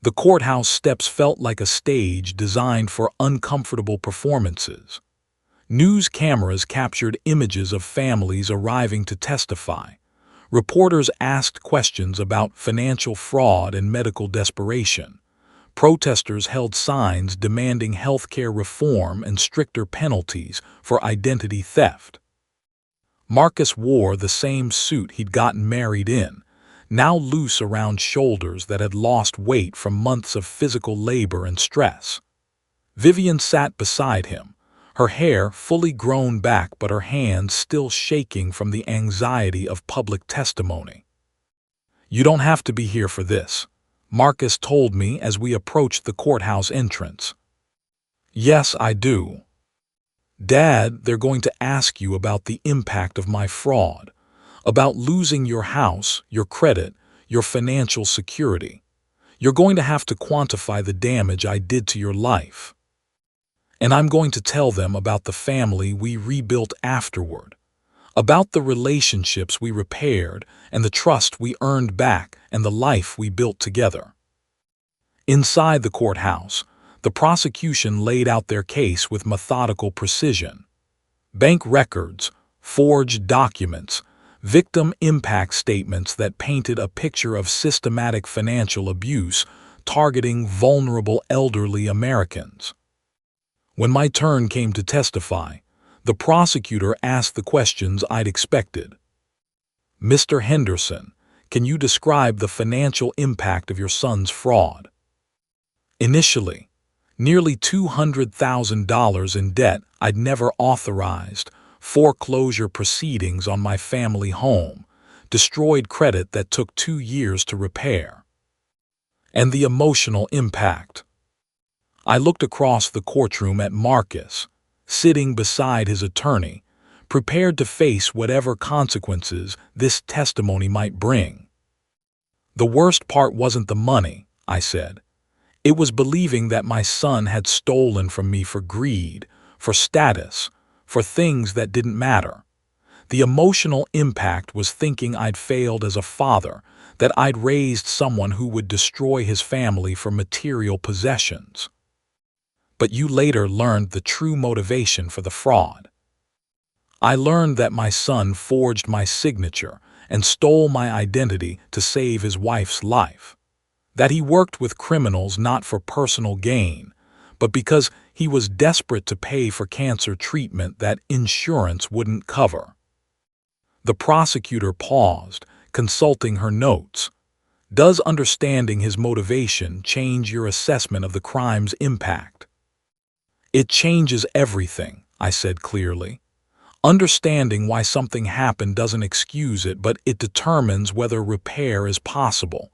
The courthouse steps felt like a stage designed for uncomfortable performances. News cameras captured images of families arriving to testify. Reporters asked questions about financial fraud and medical desperation. Protesters held signs demanding healthcare reform and stricter penalties for identity theft. Marcus wore the same suit he'd gotten married in, now loose around shoulders that had lost weight from months of physical labor and stress. Vivian sat beside him, her hair fully grown back but her hands still shaking from the anxiety of public testimony. "You don't have to be here for this," Marcus told me as we approached the courthouse entrance. "Yes, I do. Dad, they're going to ask you about the impact of my fraud, about losing your house, your credit, your financial security. You're going to have to quantify the damage I did to your life. And I'm going to tell them about the family we rebuilt afterward, about the relationships we repaired and the trust we earned back and the life we built together." Inside the courthouse, the prosecution laid out their case with methodical precision. Bank records, forged documents, victim impact statements that painted a picture of systematic financial abuse targeting vulnerable elderly Americans. When my turn came to testify, the prosecutor asked the questions I'd expected. "Mr. Henderson, can you describe the financial impact of your son's fraud?" Initially, nearly $200,000 in debt I'd never authorized, foreclosure proceedings on my family home, destroyed credit that took 2 years to repair. And the emotional impact. I looked across the courtroom at Marcus, sitting beside his attorney, prepared to face whatever consequences this testimony might bring. "The worst part wasn't the money," I said. "It was believing that my son had stolen from me for greed, for status, for things that didn't matter. The emotional impact was thinking I'd failed as a father, that I'd raised someone who would destroy his family for material possessions." "But you later learned the true motivation for the fraud." "I learned that my son forged my signature and stole my identity to save his wife's life. That he worked with criminals not for personal gain, but because he was desperate to pay for cancer treatment that insurance wouldn't cover." The prosecutor paused, consulting her notes. "Does understanding his motivation change your assessment of the crime's impact?" "It changes everything," I said clearly. "Understanding why something happened doesn't excuse it, but it determines whether repair is possible.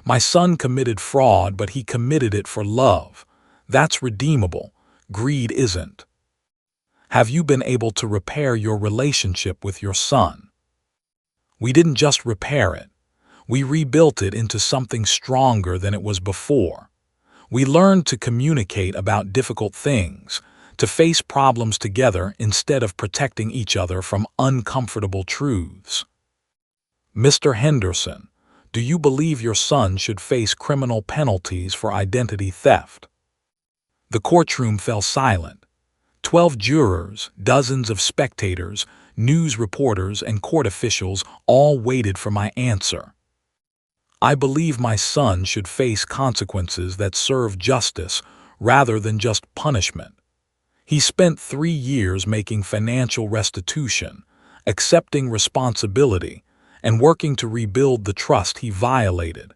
My son committed fraud, but he committed it for love. That's redeemable. Greed isn't." "Have you been able to repair your relationship with your son?" "We didn't just repair it. We rebuilt it into something stronger than it was before. We learned to communicate about difficult things, to face problems together instead of protecting each other from uncomfortable truths." "Mr. Henderson, do you believe your son should face criminal penalties for identity theft?" The courtroom fell silent. 12 jurors, dozens of spectators, news reporters, and court officials all waited for my answer. "I believe my son should face consequences that serve justice rather than just punishment. He spent 3 years making financial restitution, accepting responsibility, and working to rebuild the trust he violated.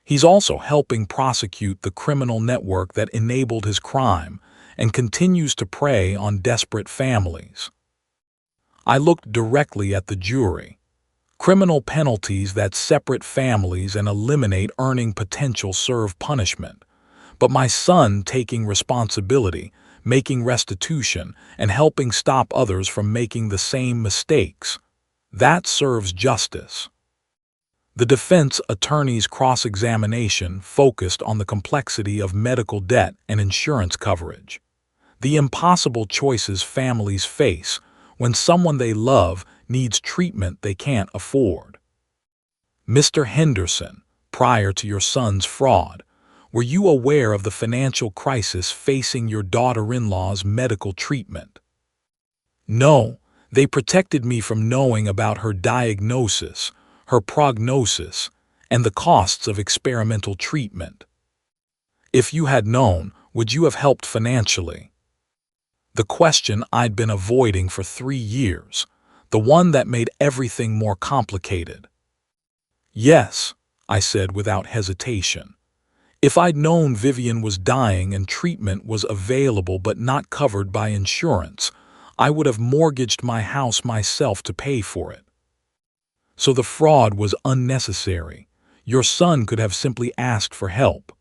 He's also helping prosecute the criminal network that enabled his crime and continues to prey on desperate families." I looked directly at the jury. Criminal penalties that separate families and eliminate earning potential serve punishment. But my son taking responsibility, making restitution, and helping stop others from making the same mistakes, that serves justice. The defense attorney's cross-examination focused on the complexity of medical debt and insurance coverage, the impossible choices families face when someone they love needs treatment they can't afford. Mr. Henderson, prior to your son's fraud, were you aware of the financial crisis facing your daughter-in-law's medical treatment? No, they protected me from knowing about her diagnosis, her prognosis, and the costs of experimental treatment. If you had known, would you have helped financially? The question I'd been avoiding for 3 years, the one that made everything more complicated. Yes, I said without hesitation. If I'd known Vivian was dying and treatment was available but not covered by insurance, I would have mortgaged my house myself to pay for it. So the fraud was unnecessary. Your son could have simply asked for help.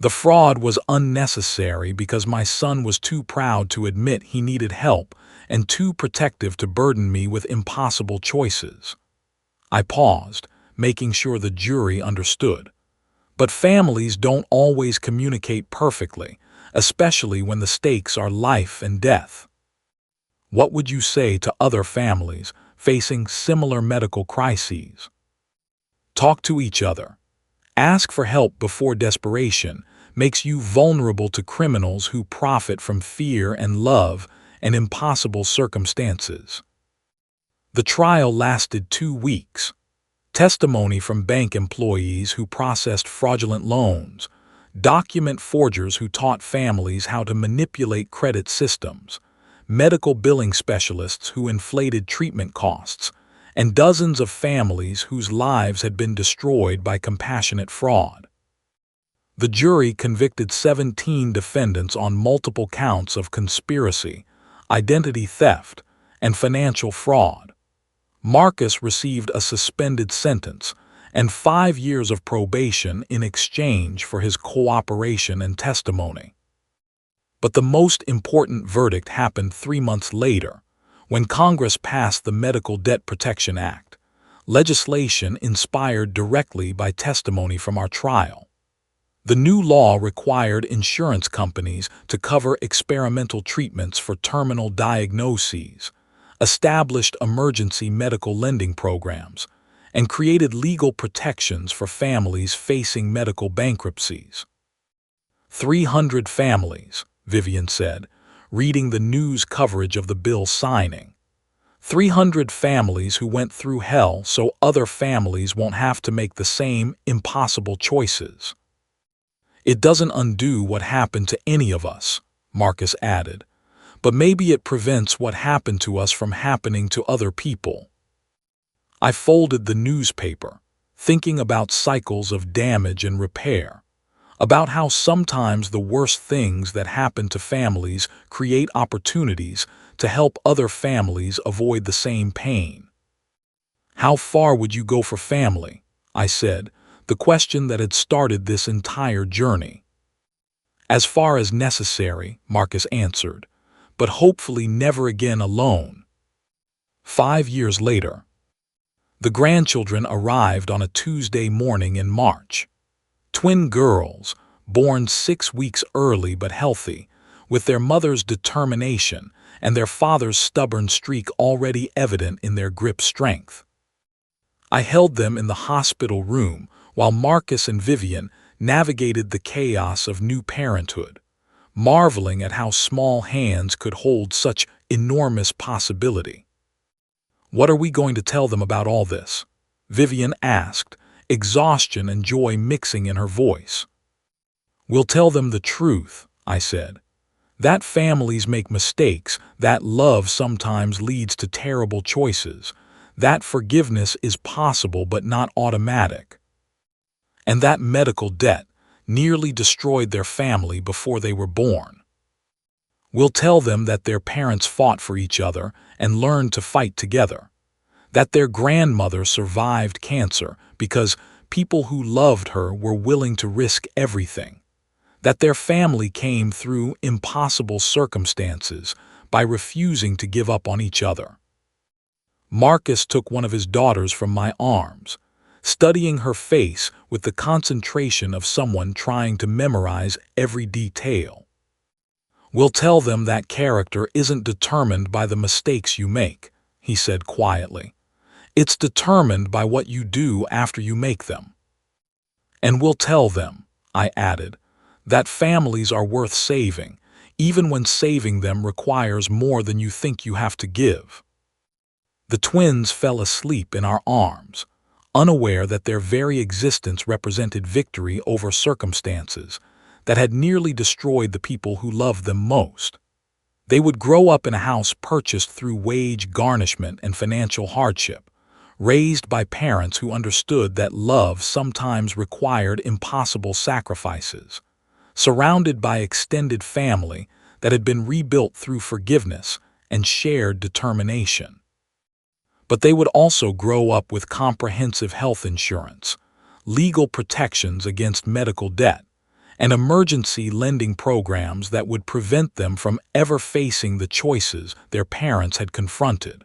The fraud was unnecessary because my son was too proud to admit he needed help and too protective to burden me with impossible choices. I paused, making sure the jury understood. But families don't always communicate perfectly, especially when the stakes are life and death. What would you say to other families facing similar medical crises? Talk to each other. Ask for help before desperation makes you vulnerable to criminals who profit from fear and love and impossible circumstances. The trial lasted 2 weeks. Testimony from bank employees who processed fraudulent loans, document forgers who taught families how to manipulate credit systems, medical billing specialists who inflated treatment costs, and dozens of families whose lives had been destroyed by compassionate fraud. The jury convicted 17 defendants on multiple counts of conspiracy, identity theft, and financial fraud. Marcus received a suspended sentence and 5 years of probation in exchange for his cooperation and testimony. But the most important verdict happened 3 months later, when Congress passed the Medical Debt Protection Act, legislation inspired directly by testimony from our trial. The new law required insurance companies to cover experimental treatments for terminal diagnoses, established emergency medical lending programs, and created legal protections for families facing medical bankruptcies. 300 families, Vivian said, reading the news coverage of the bill signing. 300 families who went through hell so other families won't have to make the same impossible choices. It doesn't undo what happened to any of us, Marcus added, but maybe it prevents what happened to us from happening to other people. I folded the newspaper, thinking about cycles of damage and repair, about how sometimes the worst things that happen to families create opportunities to help other families avoid the same pain. How far would you go for family? I said, the question that had started this entire journey. As far as necessary, Marcus answered, but hopefully never again alone. 5 years later, the grandchildren arrived on a Tuesday morning in March. Twin girls, born 6 weeks early but healthy, with their mother's determination and their father's stubborn streak already evident in their grip strength. I held them in the hospital room while Marcus and Vivian navigated the chaos of new parenthood, marveling at how small hands could hold such enormous possibility. What are we going to tell them about all this? Vivian asked, exhaustion and joy mixing in her voice. We'll tell them the truth, I said. That families make mistakes, that love sometimes leads to terrible choices, that forgiveness is possible but not automatic, and that medical debt nearly destroyed their family before they were born. We'll tell them that their parents fought for each other and learned to fight together, That their grandmother survived cancer because people who loved her were willing to risk everything. That their family came through impossible circumstances by refusing to give up on each other. Marcus took one of his daughters from my arms, studying her face with the concentration of someone trying to memorize every detail. "We'll tell them that character isn't determined by the mistakes you make," he said quietly. "It's determined by what you do after you make them." "And we'll tell them," I added, "that families are worth saving, even when saving them requires more than you think you have to give." The twins fell asleep in our arms, unaware that their very existence represented victory over circumstances that had nearly destroyed the people who loved them most. They would grow up in a house purchased through wage garnishment and financial hardship, raised by parents who understood that love sometimes required impossible sacrifices, surrounded by extended family that had been rebuilt through forgiveness and shared determination. But they would also grow up with comprehensive health insurance, legal protections against medical debt, and emergency lending programs that would prevent them from ever facing the choices their parents had confronted.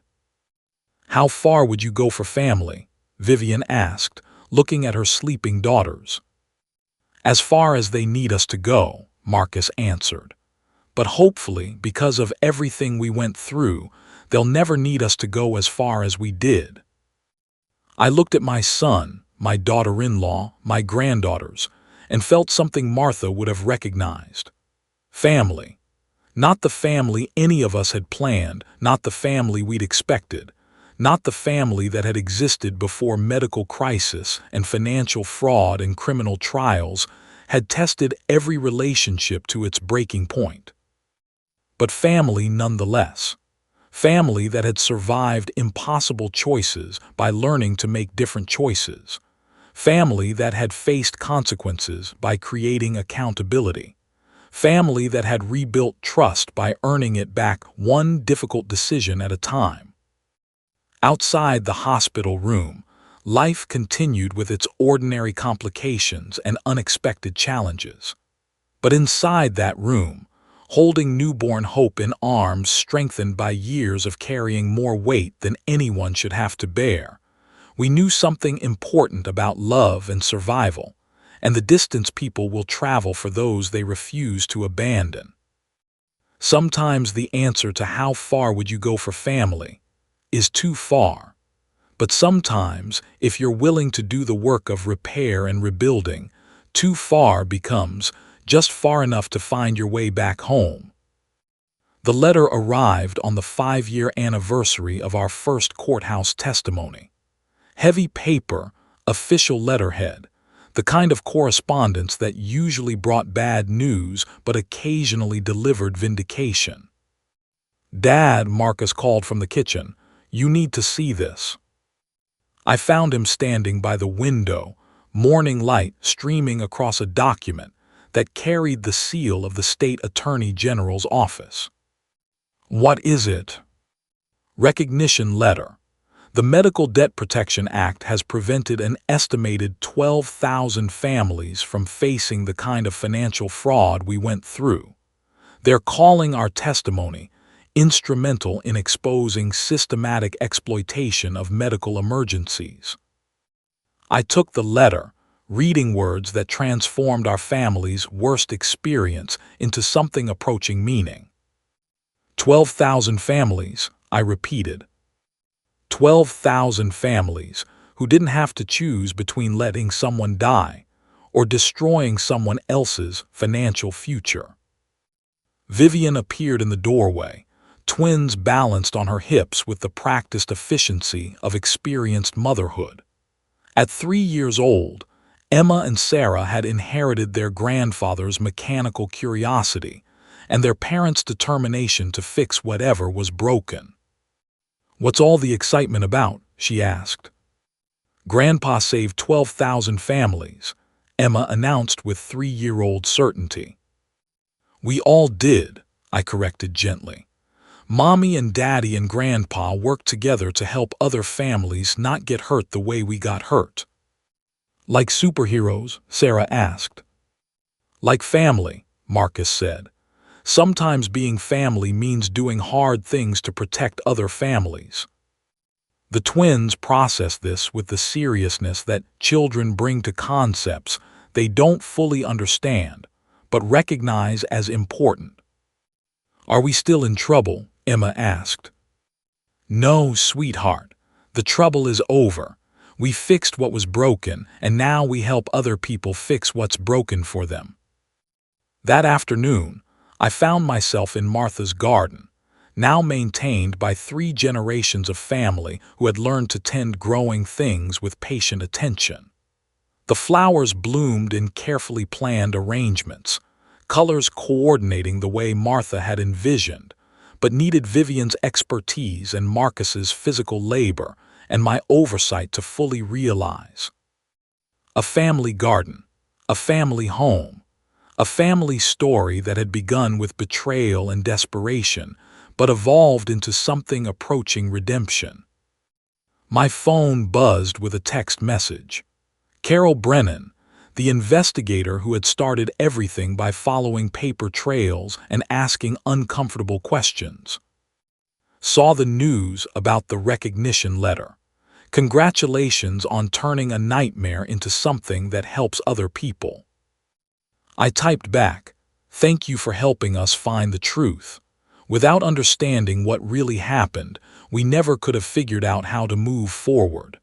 "How far would you go for family?" Vivian asked, looking at her sleeping daughters. "As far as they need us to go," Marcus answered. "But hopefully, because of everything we went through, they'll never need us to go as far as we did." I looked at my son, my daughter-in-law, my granddaughters, and felt something Martha would have recognized. Family. Not the family any of us had planned, not the family we'd expected, not the family that had existed before medical crisis and financial fraud and criminal trials had tested every relationship to its breaking point. But family nonetheless. Family that had survived impossible choices by learning to make different choices. Family that had faced consequences by creating accountability. Family that had rebuilt trust by earning it back one difficult decision at a time. Outside the hospital room, life continued with its ordinary complications and unexpected challenges. But inside that room, holding newborn hope in arms strengthened by years of carrying more weight than anyone should have to bear, we knew something important about love and survival, and the distance people will travel for those they refuse to abandon. Sometimes the answer to how far would you go for family is too far. But sometimes, if you're willing to do the work of repair and rebuilding, too far becomes just far enough to find your way back home. The letter arrived on the 5-year anniversary of our first courthouse testimony. Heavy paper, official letterhead, the kind of correspondence that usually brought bad news but occasionally delivered vindication. "Dad," Marcus called from the kitchen, "you need to see this." I found him standing by the window, morning light streaming across a document that carried the seal of the state attorney general's office. "What is it?" "Recognition letter. The Medical Debt Protection Act has prevented an estimated 12,000 families from facing the kind of financial fraud we went through. They're calling our testimony instrumental in exposing systematic exploitation of medical emergencies." I took the letter, reading words that transformed our family's worst experience into something approaching meaning. 12,000 families, I repeated. 12,000 families who didn't have to choose between letting someone die or destroying someone else's financial future. Vivian appeared in the doorway, twins balanced on her hips with the practiced efficiency of experienced motherhood. At 3 years old, Emma and Sarah had inherited their grandfather's mechanical curiosity and their parents' determination to fix whatever was broken. "What's all the excitement about?" she asked. "Grandpa saved 12,000 families," Emma announced with 3-year-old certainty. "We all did," I corrected gently. Mommy and Daddy and Grandpa worked together to help other families not get hurt the way we got hurt. Like superheroes? Sarah asked. Like family, Marcus said. Sometimes being family means doing hard things to protect other families. The twins processed this with the seriousness that children bring to concepts they don't fully understand, but recognize as important. Are we still in trouble? Emma asked. No, sweetheart. The trouble is over. We fixed what was broken, and now we help other people fix what's broken for them. That afternoon, I found myself in Martha's garden, now maintained by 3 generations of family who had learned to tend growing things with patient attention. The flowers bloomed in carefully planned arrangements, colors coordinating the way Martha had envisioned, but needed Vivian's expertise and Marcus's physical labor and my oversight to fully realize. A family garden, a family home, a family story that had begun with betrayal and desperation, but evolved into something approaching redemption. My phone buzzed with a text message. Carol Brennan, the investigator who had started everything by following paper trails and asking uncomfortable questions, saw the news about the recognition letter. Congratulations on turning a nightmare into something that helps other people. I typed back, thank you for helping us find the truth. Without understanding what really happened, we never could have figured out how to move forward.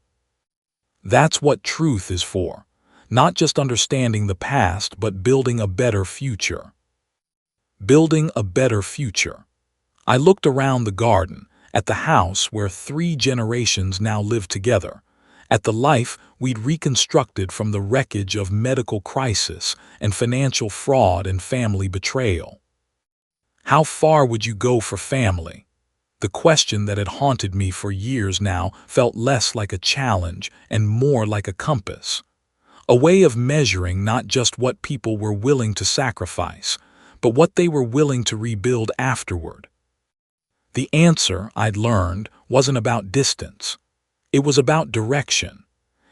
That's what truth is for, not just understanding the past, but building a better future. Building a better future. I looked around the garden, at the house where 3 generations now live together, at the life we'd reconstructed from the wreckage of medical crisis and financial fraud and family betrayal. How far would you go for family? The question that had haunted me for years now felt less like a challenge and more like a compass. A way of measuring not just what people were willing to sacrifice, but what they were willing to rebuild afterward. The answer, I'd learned, wasn't about distance. It was about direction.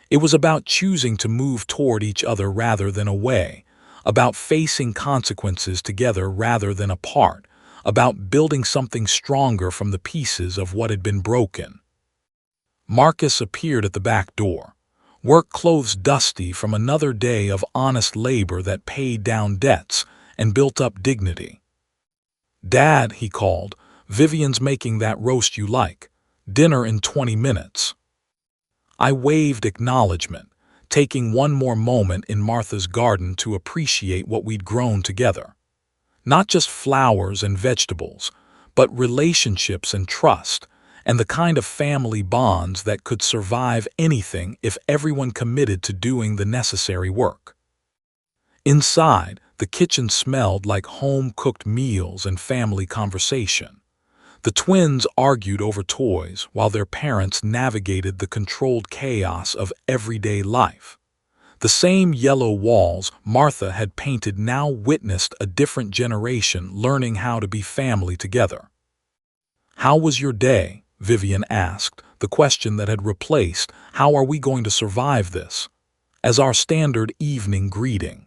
It was about choosing to move toward each other rather than away, about facing consequences together rather than apart, about building something stronger from the pieces of what had been broken. Marcus appeared at the back door, work clothes dusty from another day of honest labor that paid down debts and built up dignity. Dad, he called, Vivian's making that roast you like. Dinner in 20 minutes. I waved acknowledgement, taking one more moment in Martha's garden to appreciate what we'd grown together. Not just flowers and vegetables, but relationships and trust, and the kind of family bonds that could survive anything if everyone committed to doing the necessary work. Inside, the kitchen smelled like home-cooked meals and family conversation. The twins argued over toys while their parents navigated the controlled chaos of everyday life. The same yellow walls Martha had painted now witnessed a different generation learning how to be family together. How was your day? Vivian asked, the question that had replaced, how are we going to survive this, as our standard evening greeting.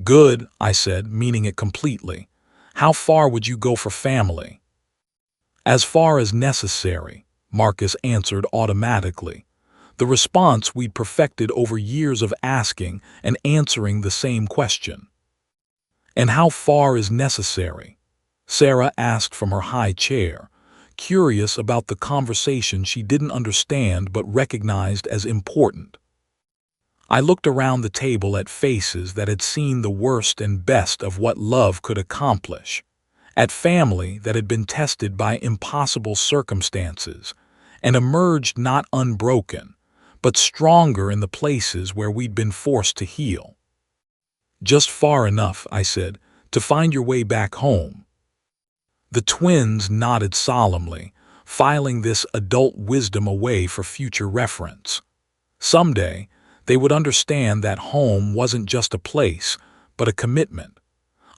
Good, I said, meaning it completely. How far would you go for family? As far as necessary, Marcus answered automatically, the response we'd perfected over years of asking and answering the same question. And how far is necessary? Sarah asked from her high chair, curious about the conversation she didn't understand but recognized as important. I looked around the table at faces that had seen the worst and best of what love could accomplish, at family that had been tested by impossible circumstances and emerged not unbroken, but stronger in the places where we'd been forced to heal. Just far enough, I said, to find your way back home. The twins nodded solemnly, filing this adult wisdom away for future reference. Someday, they would understand that home wasn't just a place, but a commitment,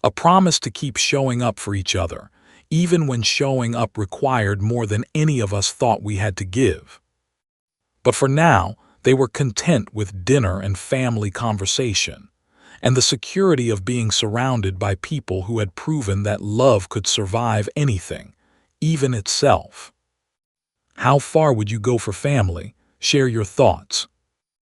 a promise to keep showing up for each other, even when showing up required more than any of us thought we had to give. But for now, they were content with dinner and family conversation, and the security of being surrounded by people who had proven that love could survive anything, even itself. How far would you go for family? Share your thoughts.